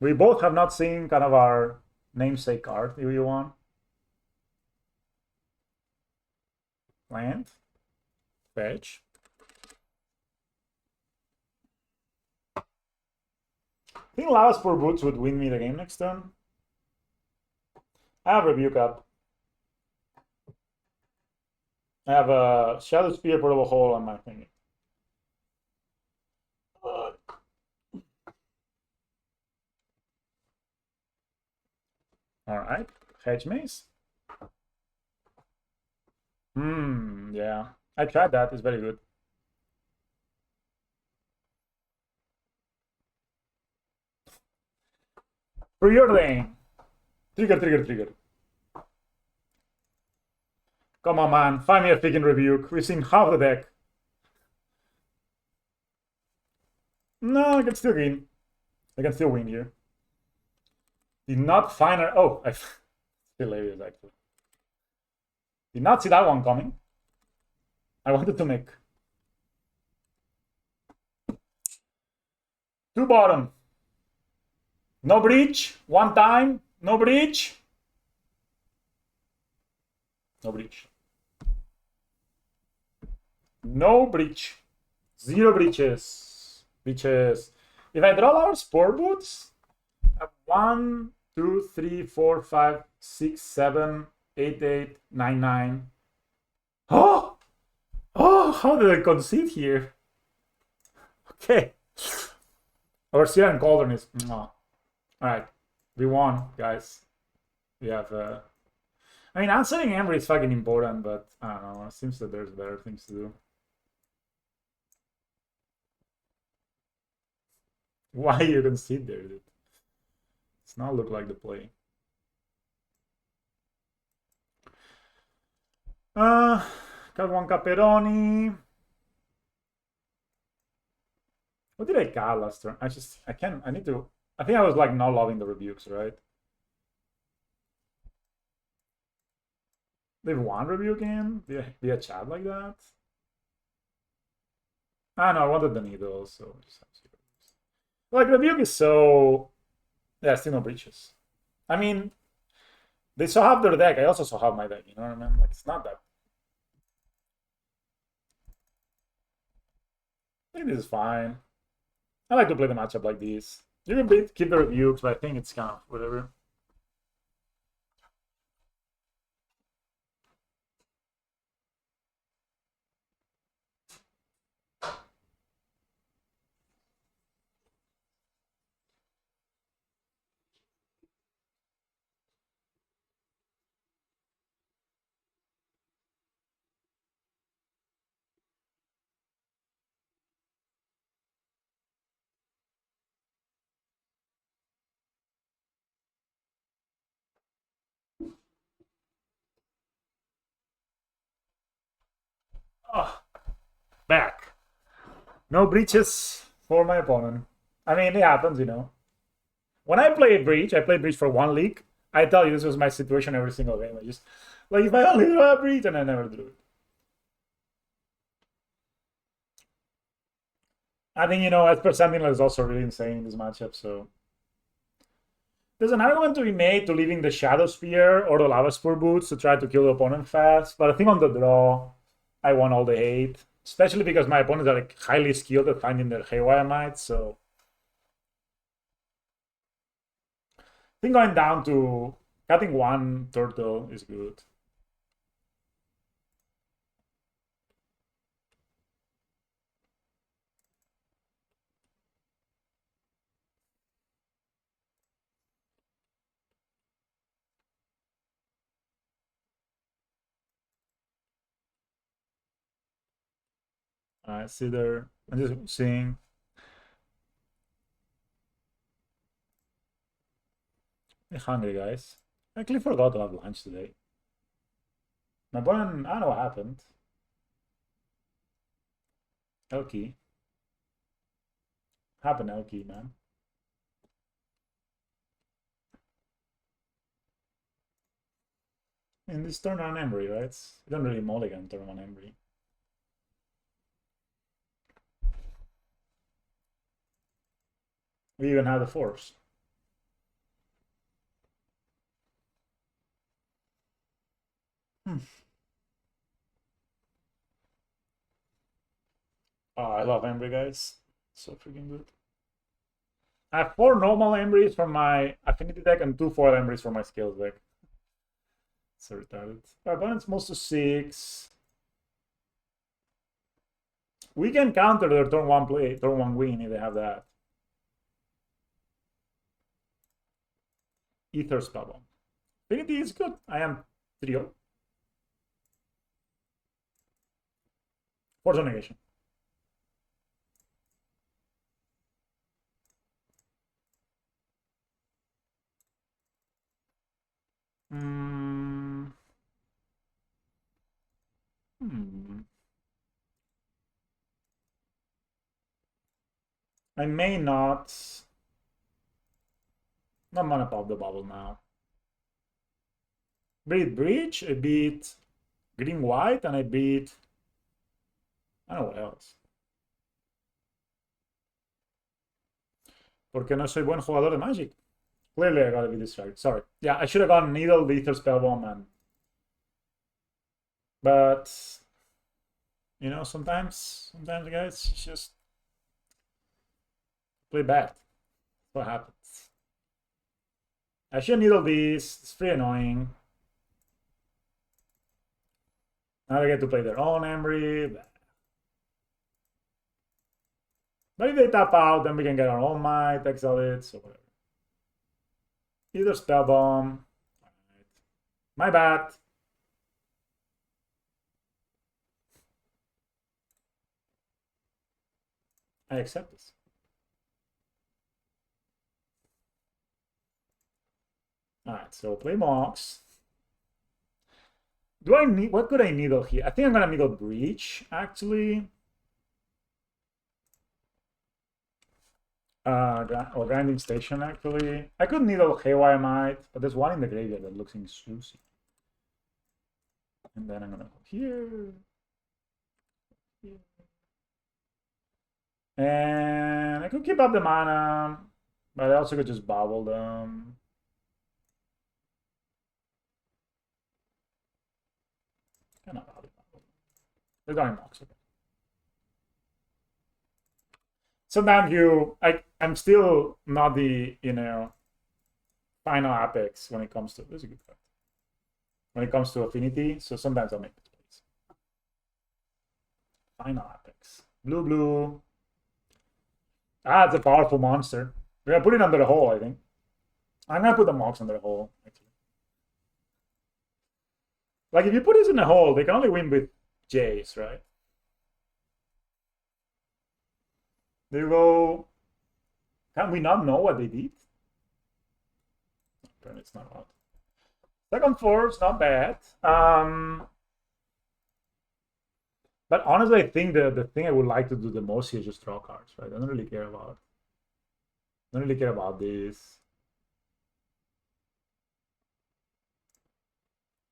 We both have not seen kind of our namesake card, if you want. Land. Fetch. I think Lava's for Boots would win me the game next turn. I have Rebuke up. I have a Shadow Spear, Portable Hole on my thing. All right, Hedge Maze. Yeah. I tried that, it's very good. Preordain. Trigger. Come on, man. Find me a freaking Rebuke. We've seen half the deck. No, I can still win. I can still win here. Did not find her. Oh, I hilarious actually. Did not see that one coming. I wanted to make 2 bottom. No breach. 1 time. No breach. No breach. No breach. 0 breaches. Breaches. If I draw our Spore Boots, I have 1, 2, 3, 4, 5, 6, 7, 8, 8, 9, 9. Oh! Oh, how did I concede here? Okay. Our Syrian Cauldron is. All right. We won, guys. We have. I mean, answering Emery is fucking important, but I don't know. It seems that there's better things to do. Why you concede there, dude? It's not look like the play. Got 1 Caperoni. What did I got last turn? I can't, I need to, I think I was like not loving the rebukes, right? They've one rebuke in via chat like that. Ah, no, I wanted the needle, so just have to. Like, rebuke is so. Yeah, still no breaches. I mean, they saw half their deck. I also saw half my deck, you know what I mean? Like, it's not that. I think this is fine. I like to play the matchup like this. You can keep the rebukes, but I think it's kind of whatever. Oh, back. No breaches for my opponent. I mean, it happens, you know. When I play Breach, I play Breach for one league. I tell you, this was my situation every single game. I just, like, if I only draw a Breach, and I never drew it. I think, you know, as per Sentinel is also really insane in this matchup, so. There's an argument to be made to leaving the Shadow Spear or the Lava Spore Boots to try to kill the opponent fast, but I think on the draw, I want all the hate. Especially because my opponents are like highly skilled at finding their Haywire Knights, so. I think going down to cutting one turtle is good. I see there. I'm just seeing. I'm hungry, guys. I actually forgot to have lunch today. My opponent, I don't know what happened. Elky. Happened, Elky, man. In this turn on Embry, right? You don't really mulligan turn on Embry. We even have the force. Oh, I love Embry, guys. So freaking good. I have 4 normal Embrys from my Affinity deck and 2 foil Embrys from my skills deck. So retarded. My opponent's moves to 6. We can counter their turn 1 play, turn 1 win if they have that. Ether Spellbomb. Affinity is good. I am 3-0. Force of Negation. Hmm. I may not. I'm gonna pop the bubble now. Beat Breach, I beat Green White, and I beat. I don't know what else. Porque no soy buen jugador de Magic. Clearly, I gotta be distracted. Sorry. Yeah, I should have gone Needle, Ether Spellbomb, and. But. You know, sometimes, guys, just play bad. What happens? I should needle these. It's pretty annoying. Now they get to play their own Embry. But if they tap out, then we can get our own Might, exile it, so whatever. Either Spellbomb. Right. My bad. I accept this. Alright, so play Mox. Do I need, what could I needle here? I think I'm gonna needle Breach, actually. or grinding station actually. I could needle Haywire Might, but there's one in the graveyard that looks juicy. And then I'm gonna go here. And I could keep up the mana, but I also could just bubble them. Kind of bubble. They're going box. Okay. Sometimes I'm still not the final apex when it comes to this is a good card. When it comes to affinity, so sometimes I'll make this place. Final apex. Blue. Ah, it's a powerful monster. We're gonna put it under the hole, I think. I'm gonna put the Mox under the hole, actually. Like if you put this in the hole, they can only win with Jays, right? They go. Can we not know what they did? Apparently it's not out. Second force, not bad. But honestly, I think the thing I would like to do the most here is just draw cards, right? I don't really care about. Don't really care about this.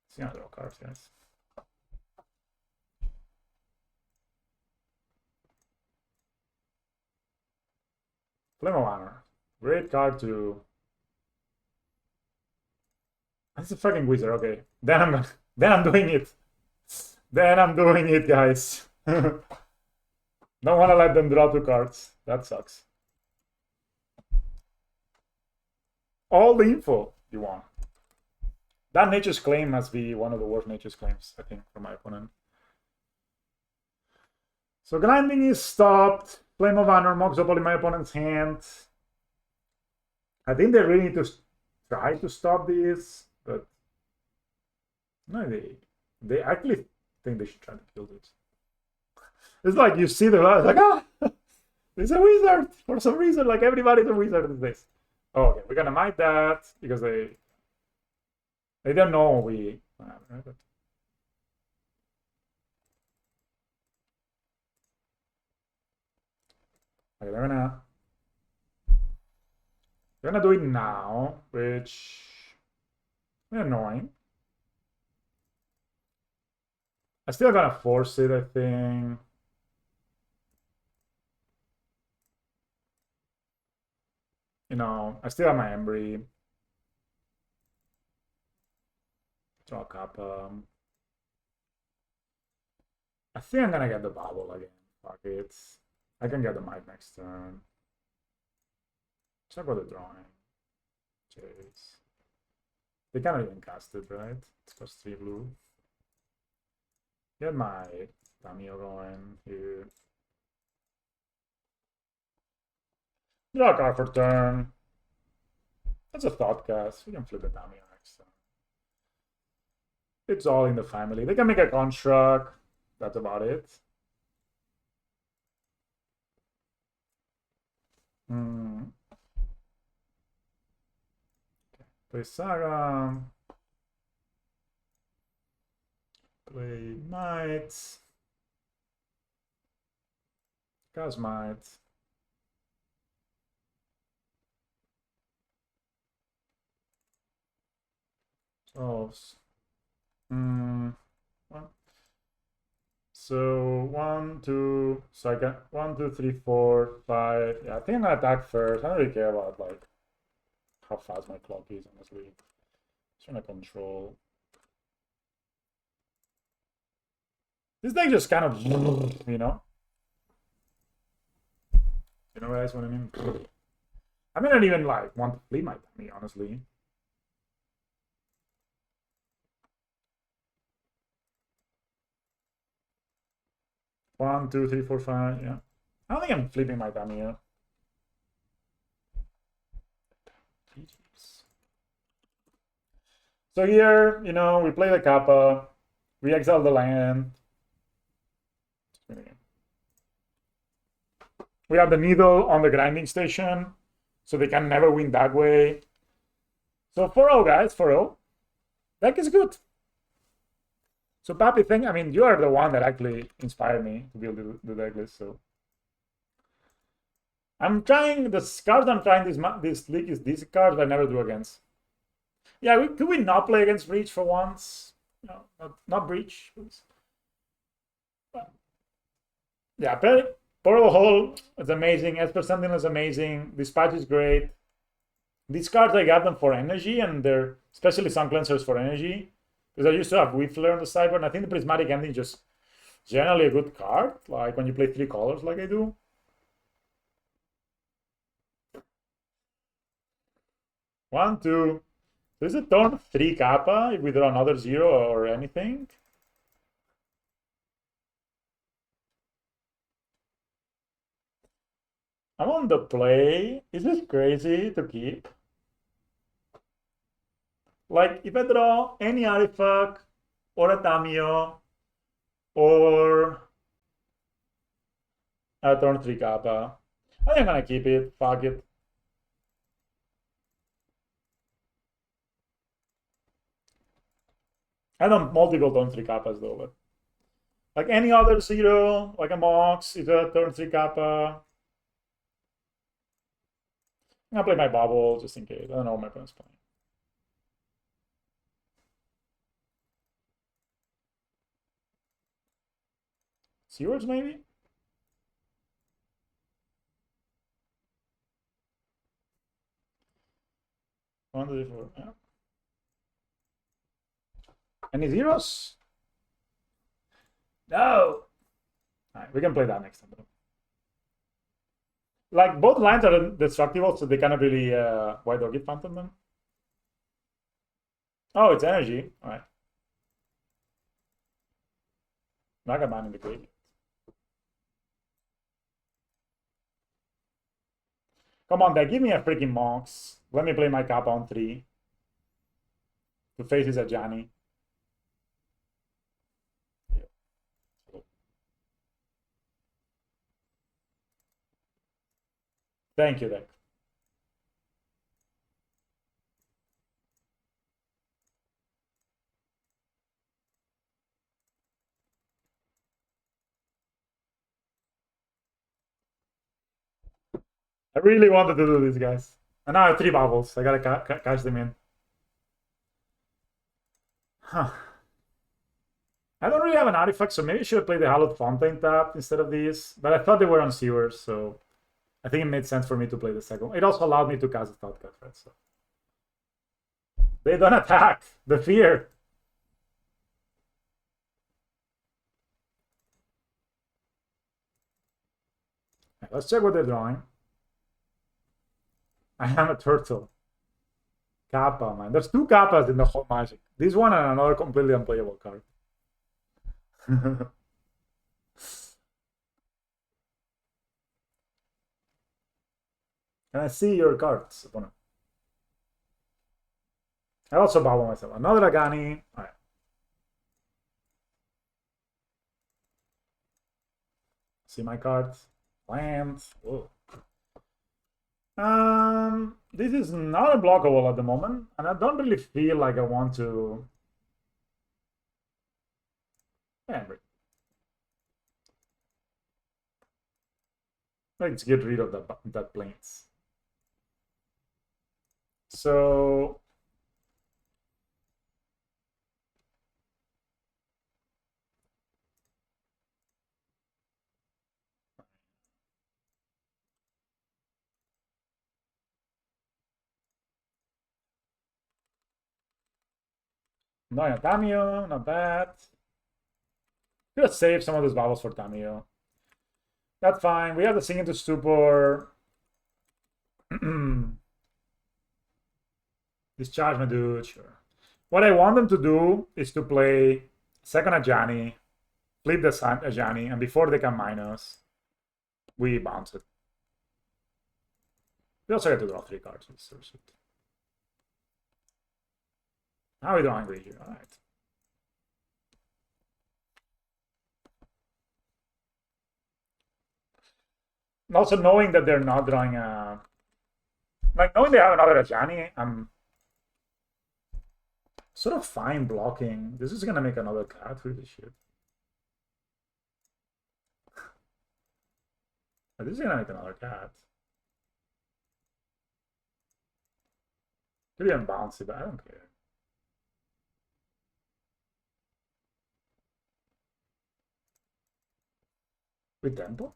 See how draw cards, guys. Flame of Honor. Great card to. That's a fucking wizard. Okay, then I'm doing it. Then I'm doing it, guys. Don't want to let them draw 2 cards. That sucks. All the info you want. That Nature's Claim must be one of the worst Nature's Claims, I think, for my opponent. So grinding is stopped. Flame of Honor, Mox Opal in my opponent's hand. I think they really need to try to stop this, but no, they actually think they should try to kill this. It's like you see the like, ah, it's a wizard for some reason. Like everybody's a wizard in this. Oh, okay, we're gonna might that because they don't know we. Okay, they're gonna do it now, which is annoying. I still gonna force it, I think. I still have my Embry. Draw Kappa. I think I'm gonna get the bubble again. Fuck it. I can get the might next turn. Check what the drawing. Jeez. They cannot even cast it, right? It's cost 3 blue. Get my Tamio going here. Draw a card for turn. That's a thought cast. We can flip the Tamio next turn. It's all in the family. They can make a construct. That's about it. Play Saga. Play Might. Cast Might. So 1, 2. So I got 1, 2, 3, 4, 5. Yeah, I think I'm gonna attack first. I don't really care about like how fast my clock is, honestly. Just trying to control. This deck just kind of, you know. You know guys what I mean? I mean, I don't even like want to play my dummy, honestly. One, two, three, four, five. Yeah, I don't think I'm flipping my dummy yet. So here, we play the Kappa, we exile the land. We have the needle on the grinding station, so they can never win that way. So 4-0, guys, 4-0. Deck is good. So Papi, you are the one that actually inspired me to build the deck list. So I'm trying, the cards I'm trying this league is these cards I never do against. Yeah, could we not play against Breach for once? No, not Breach. Please. Yeah, Portal Hole is amazing. Esper Sentinel is amazing. Dispatch is great. These cards, I got them for energy, and they're especially Sun Cleansers for energy. Because I used to have Whiffler on the sideboard, and I think the Prismatic Ending is just generally a good card. Like when you play 3 colors like I do. One, two. So is it turn 3 Kappa if we draw another 0 or anything? I'm on the play. Is this crazy to keep? Like, if I draw any artifact or a Tamio or a turn 3 Kappa, I think I'm gonna keep it. Fuck it. I don't multiple turn 3 Kappas though, but like any other 0, like a Mox, is a turn 3 Kappa. I'm gonna play my bubble just in case. I don't know what my opponent's playing. Sewers maybe? One, two, three, four. Yeah. Any zeros? No. Alright, we can play that next time. Like both lines are destructible, so they cannot really White Dog Phantom them. Oh, it's energy. Alright. Vagabond in the graveyard. Come on, they give me a freaking Monks. Let me play my Kappa on 3. To face his Ajani. Thank you, deck. I really wanted to do this, guys. And now I have 3 bubbles. I gotta catch them in. Huh. I don't really have an artifact, so maybe I should play the Hallowed Fontaine tapped instead of these. But I thought they were on Sewers, so I think it made sense for me to play the second. It also allowed me to cast the Thought Cut, right? So they don't attack. The fear. Right, let's check what they're drawing. I am a turtle. Kappa, man. There's 2 Kappas in the whole Magic. This one and another completely unplayable card. Can I see your cards, opponent? I also bubble myself. Another Agani. Alright. See my cards. Lands. Whoa. This is not unblockable at the moment, and I don't really feel like I want to. Yeah, let's get rid of that planes. So no, Tamio, not bad. Gonna save some of those bubbles for Tamio. That's fine. We have the Sing into Stupor. Discharge my dude, sure. What I want them to do is to play second Ajani, flip the Ajani, and before they can minus, we bounce it. We also get to draw 3 cards with Sursuit. Now we don't agree here. Alright. And also knowing that they're not drawing a. Like knowing they have another Ajani, I'm sort of fine blocking. This is gonna make another cat with this shit. This is gonna make another cat. Could even bounce it, but I don't care. With tempo?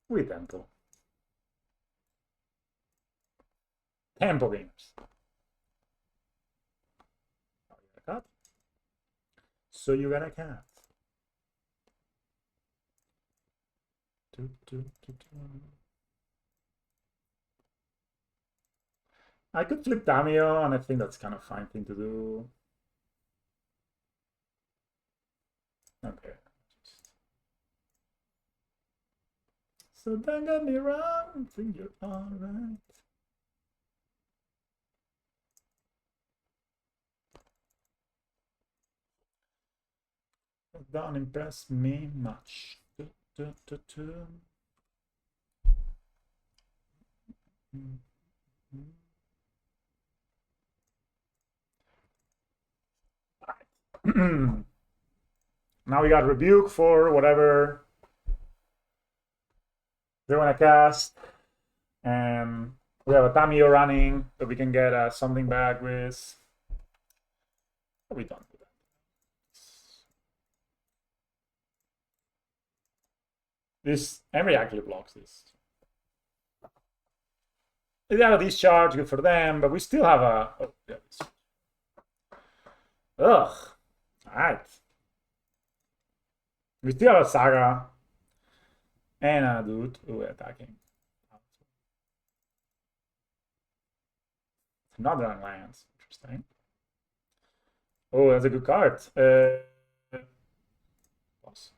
With tempo. Tempo gamers. Oh, you got a cat? So you got a cat. I could flip Tamio, and I think that's kind of fine thing to do. Okay. So don't get me wrong, I think you're alright. Don't impress me much. Now we got rebuke for whatever they want to cast, and we have a Tamio running that we can get something back with. We don't do that. This Emery actually blocks this. They have a discharge, good for them, but we still have a. Oh, yeah, ugh. Alright. We still have a Saga. And a dude who is attacking. Northern lands. Interesting. Oh, that's a good card. Boss.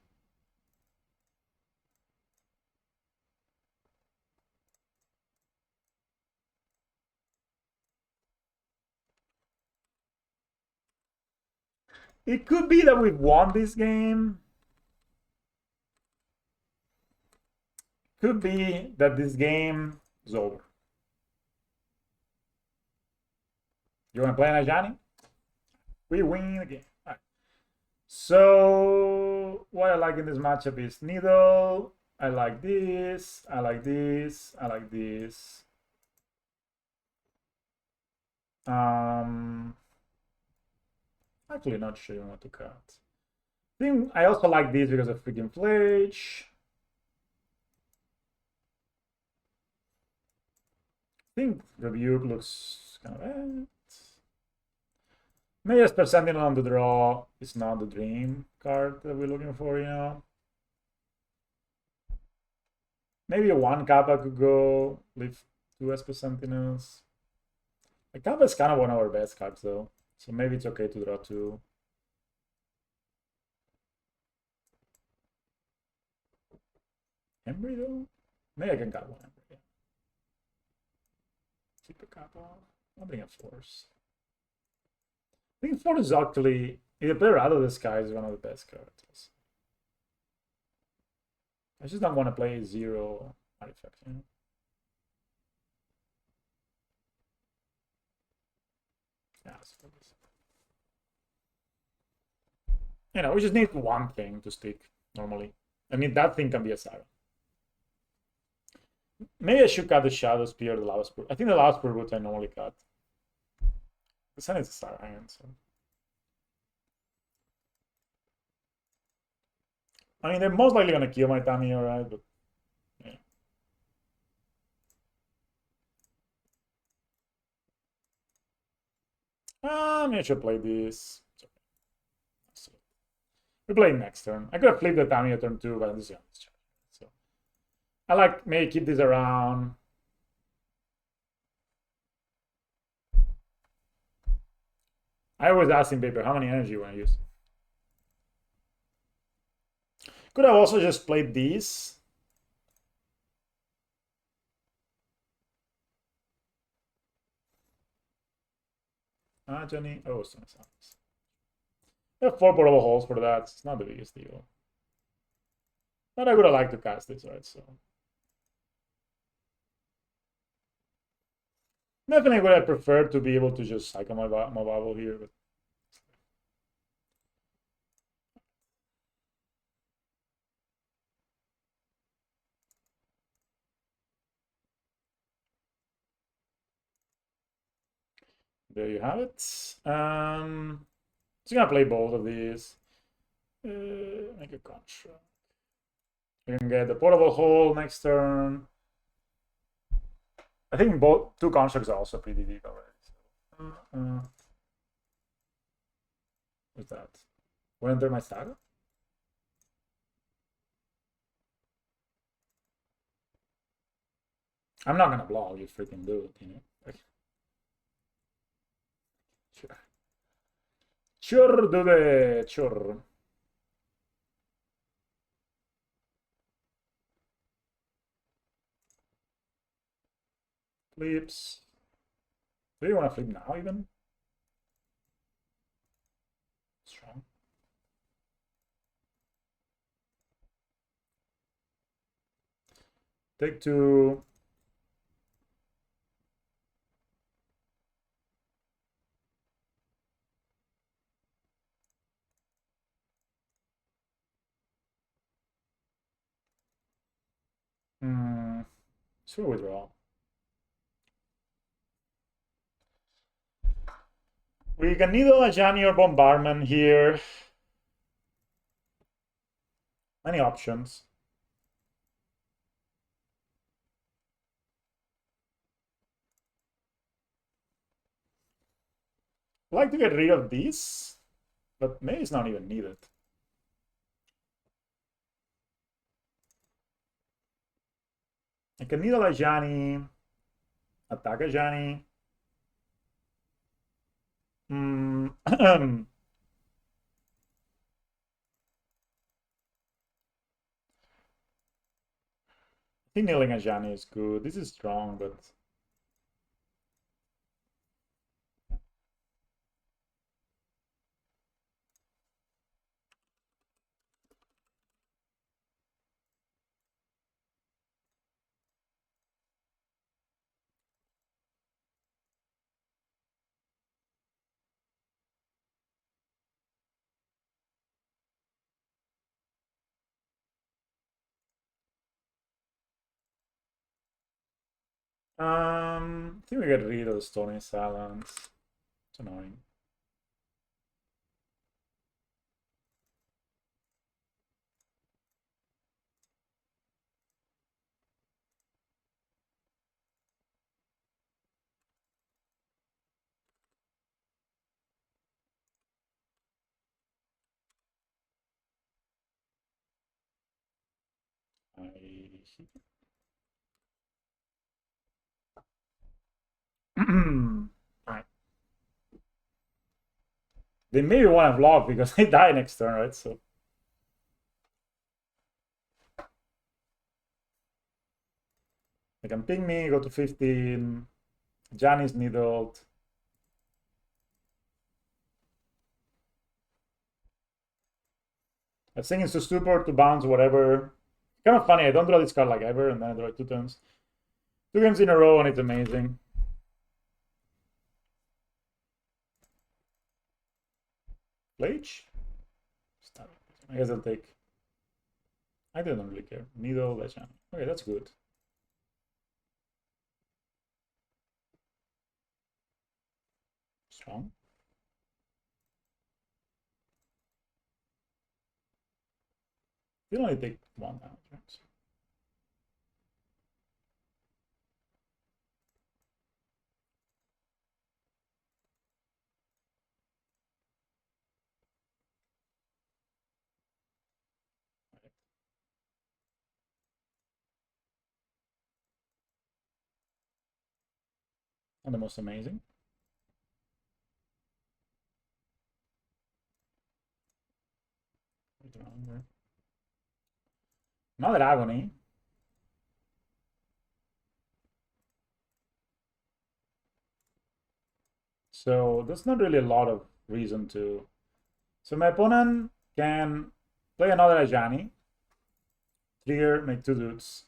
It could be that we've won this game. Could be that this game is over. You want to play Najani? We win again. Right. So what I like in this matchup is Needle. I like this. I like this. I like this. Actually, not sure what to cut. I also like this because of freaking Flage. I think Rebuke looks kind of bad. Maybe Esper Sentinel on the draw is not the dream card that we're looking for, you know. Maybe a 1 Kappa could go, leave 2 Esper Sentinels. The Kappa is kind of one of our best cards though, so maybe it's okay to draw 2. Embry though? Maybe I can cut 1 Embry. Yeah. Keep a Kappa. I'll bring a Force. I think Force is actually, if you play Rather the Sky is one of the best cards. I just don't want to play 0 artifact, you know. Yeah, you know, we just need one thing to stick normally. I mean, that thing can be a Saga. Maybe I should cut the Shadow Spear, the Lava Spur. I think the Lava Spur route I normally cut. The Sun is a Saga Iron, so. I mean, they're most likely gonna kill my Tamio, right? But yeah. Maybe I should play this. We play next turn. I could have flipped the Tamio turn 2, but this is so I like maybe keep this around. I always ask in paper how many energy you want to use. Could have also just played these. Johnny. Oh, some sounds. I have 4 portable holes for that. It's not the biggest deal. But I would have liked to cast this, right? So definitely would have preferred to be able to just cycle my bubble here, but There you have it. So I'm gonna play both of these. Make a contract. You can get the portable hole next turn. I think both two constructs are also pretty deep already. So, what's that? Will enter my stagger? I'm not gonna block, you freaking do it, you know? Like, sure. Sure, do the sure. Flips. Do you want to flip now even? Strong. Take two. Sure, withdraw. We can needle a Jani or Bombardment here. Many options. I'd like to get rid of these, but maybe it's not even needed. I can needle a Jani, attack a Jani. I think needling a Jani is good. This is strong, but I think we get rid of the Stony Silence. It's annoying. Alright. They maybe want to block because they die next turn, right? So they can ping me, go to 15. Jan is needled. I think it's a stupor to bounce whatever. Kind of funny, I don't draw this card like ever, and then I draw it 2 turns. 2 games in a row, and it's amazing. Plage? I guess I'll take. I don't really care. Needle, Legend. Okay, that's good. Strong. You only take 1 damage, right? And the most amazing. Another agony. So there's not really a lot of reason to. So my opponent can play another Ajani, trigger, make 2 dudes.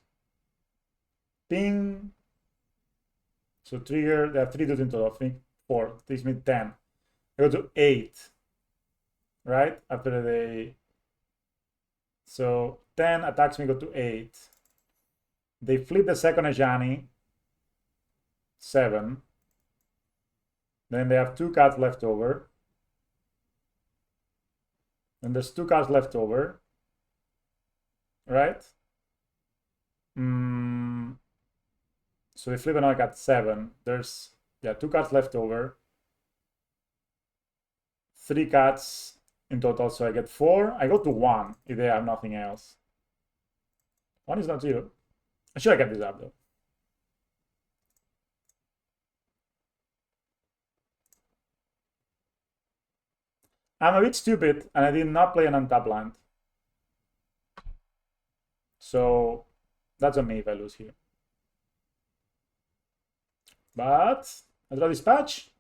Ping. So trigger, they have 3 dudes in total. I think 4. Takes me 10. I go to 8. Right? After they. So 10 attacks me, go to 8. They flip the second Ajani. 7. Then they have 2 cards left over. And there's 2 cards left over. Right? So we flip another card 7. There's 2 cards left over. 3 cards in total, so I get 4. I go to 1 if they have nothing else. 1 is not 0. I should have kept this up though. I'm a bit stupid and I did not play an untapped land. So that's on me if I lose here. But I draw dispatch.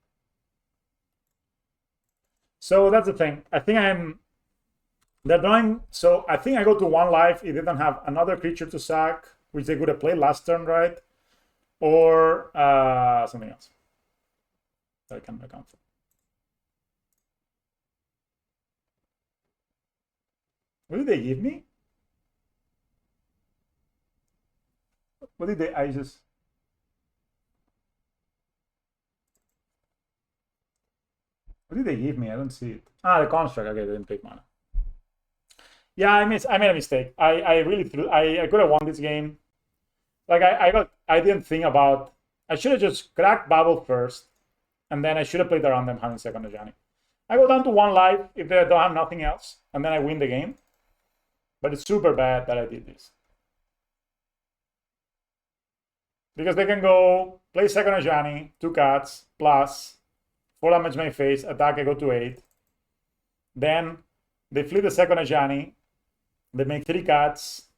So that's the thing. I think they're drawing. So I think I go to 1 life. It didn't have another creature to sack, which they could have played last turn, right? Or something else that I can account for. What did they give me? What did they? What did they give me? I don't see it. The construct. Okay, they didn't take mana. Yeah, I made a mistake. I really threw. I could have won this game. Like I didn't think about. I should have just cracked bubble first, and then I should have played around them having second Ajani. I go down to 1 life if they don't have nothing else, and then I win the game. But it's super bad that I did this. Because they can go play second Ajani, 2 cards, plus 4 damage my face, attack, I go to 8. Then they flip the second Ajani, they make 3 cards,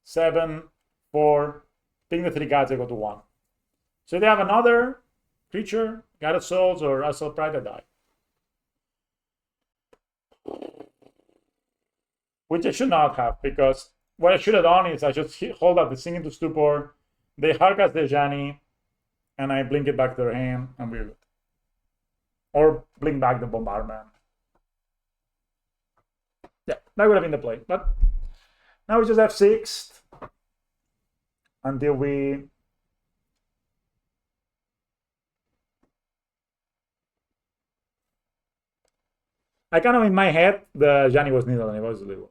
7, 4, ping the 3 cards, I go to 1. So they have another creature, God of Souls or Assault Pride, I die. Which I should not have, because what I should have done is I just hold up the Singing to Stupor, they hardcast the Ajani, and I blink it back to their hand, and we're good. Or blink back the Bombardment. Yeah, that would have been the play. But now we just have 6 until we... I kind of, in my head, the Ajani was needed and it was little.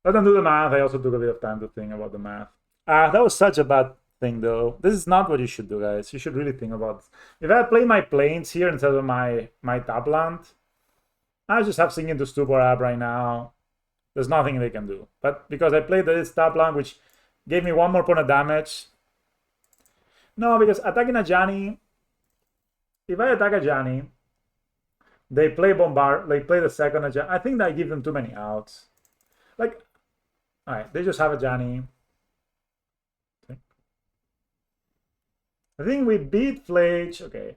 Let them do the math. I also took a bit of time to think about the math. That was such a bad thing, though. This is not what you should do, guys. You should really think about this. If I play my planes here instead of my tap land, I just have Singing to Stupor up right now. There's nothing they can do. But because I played this tap land, which gave me 1 more point of damage. No, because attacking Ajani, if I attack Ajani, they play Bombard, they play the second Ajani. I think that I give them too many outs. Like, all right, they just have Ajani. I think we beat Flage. Okay.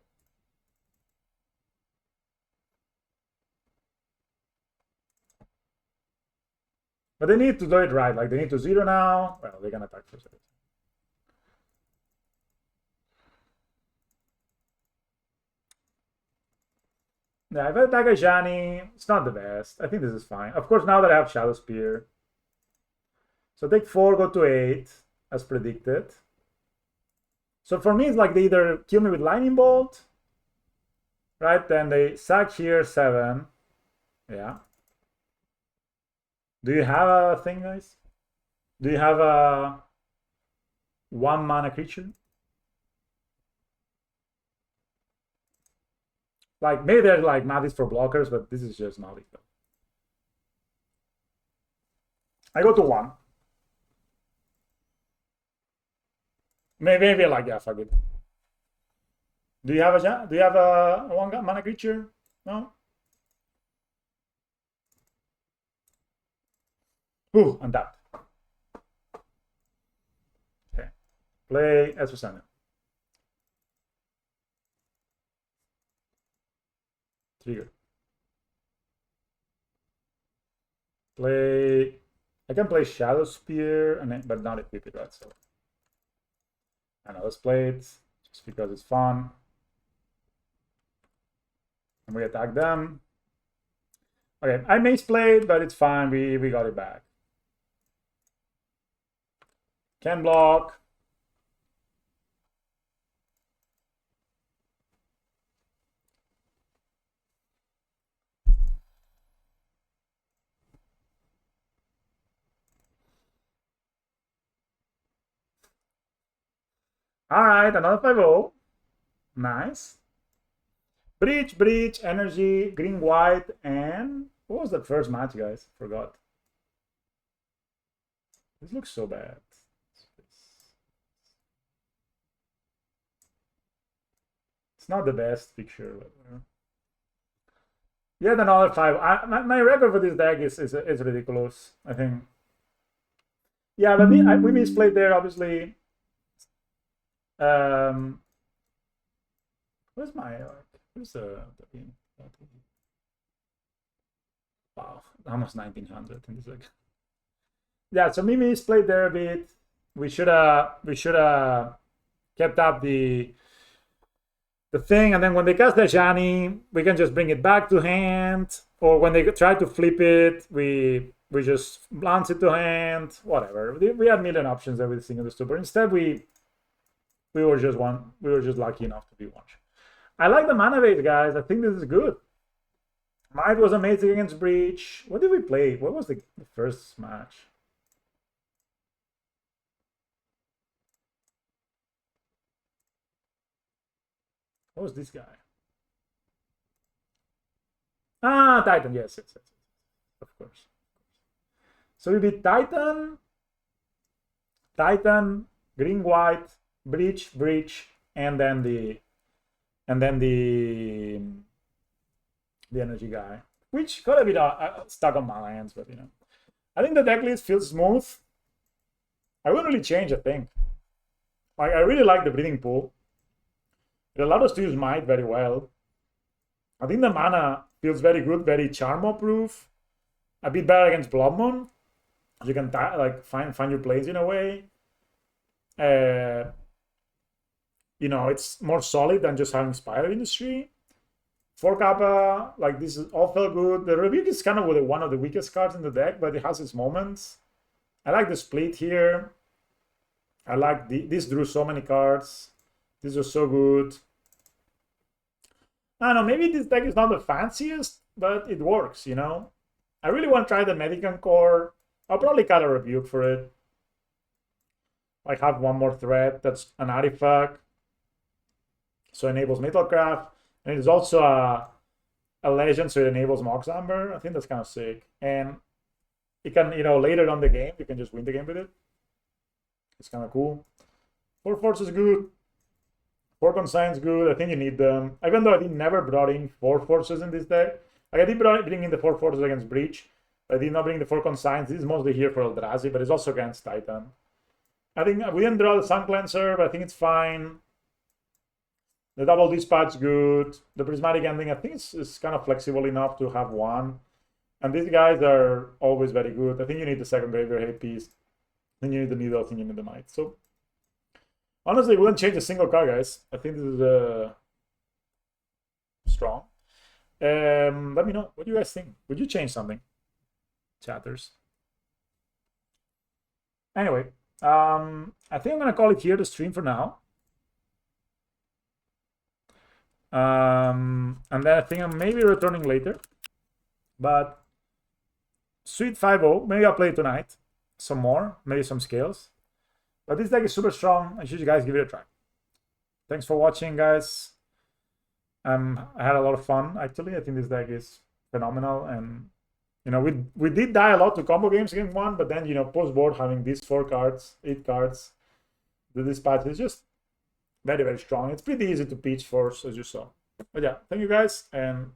But they need to do it right. Like, they need to 0 now. Well, they can attack first. Yeah, if I attack Ajani, it's not the best. I think this is fine. Of course, now that I have Shadow Spear. So take 4, go to 8, as predicted. So for me, it's like they either kill me with Lightning Bolt, right? Then they sack here 7. Yeah. Do you have a thing, guys? Do you have a 1 mana creature? Like, maybe they're like Madis for blockers, but this is just not lethal. I go to 1. Maybe like, yeah, fuck it. Do you have a 1 mana creature? No? Ooh, untapped. Okay. Play Esposana. Trigger. Play. I can play Shadow Spear, but not equip it, right? So I know, let's play it just because it's fun. And we attack them. Okay, I mace played, but it's fine. We got it back. Can block. All right, another 5-0. Nice. Breach, energy, green, white, and what was the first match, guys? Forgot. This looks so bad. It's not the best picture. But, yet another 5. My record for this deck is ridiculous, I think. Yeah, but we misplayed there, obviously. Where's my where's the wow, almost 1900 in this deck. Yeah, so Mimi misplayed there a bit. We should have kept up the thing, and then when they cast the Ajani, we can just bring it back to hand, or when they try to flip it, we just bounce it to hand, whatever. We had a million options there with the single super. Instead, we were just lucky enough to be one. I like the mana base, guys. I think this is good. Might was amazing against Breach. What did we play? What was the first match? What was this guy? Ah, Titan. Yes. Of course. So we beat Titan, green, white, Breach, and then the energy guy, which got a bit stuck on my hands, but I think the deck list feels smooth. I wouldn't really change a thing. I really like the breeding pool. It allowed us to use Might very well. I think the mana feels very good, very Charmo proof. A bit better against Blood Moon. You can like find your plays in a way. It's more solid than just having Spider Industry. 4 Kappa, like this is all felt good. The Rebuke is kind of one of the weakest cards in the deck, but it has its moments. I like the split here. I like this drew so many cards. This was so good. I don't know, maybe this deck is not the fanciest, but it works, I really want to try the Medican Core. I'll probably cut a Rebuke for it. I have one more threat that's an artifact. So it enables Metalcraft. And it's also a legend, so it enables Mox Amber. I think that's kind of sick. And it can, later on the game, you can just win the game with it. It's kind of cool. 4 Force is good. 4 Consigns good. I think you need them. Even though I never brought in 4 Forces in this deck. Like I did bring in the 4 Forces against Breach. I did not bring the 4 Consigns. This is mostly here for Eldrazi, but it's also against Titan. I think we didn't draw the Sun Cleanser, but I think it's fine. The double dispatch good. The prismatic ending, I think it's kind of flexible enough to have one. And these guys are always very good. I think you need the second graveyard hate piece. Then you need the needle, I think you need the might. So honestly, we wouldn't change a single card, guys. I think this is strong. Let me know. What do you guys think? Would you change something? Chatters. Anyway, I think I'm gonna call it here the stream for now. And then I think I'm maybe returning later. But sweet 5-0. Maybe I'll play it tonight. Some more. Maybe some scales. But this deck is super strong. I should you guys give it a try. Thanks for watching, guys. I had a lot of fun, actually. I think this deck is phenomenal. And, we did die a lot to combo games game 1. But then, post-board having these 4 cards, 8 cards. The dispatch is just very, very strong. It's pretty easy to pitch force, as you saw. But yeah, thank you guys, and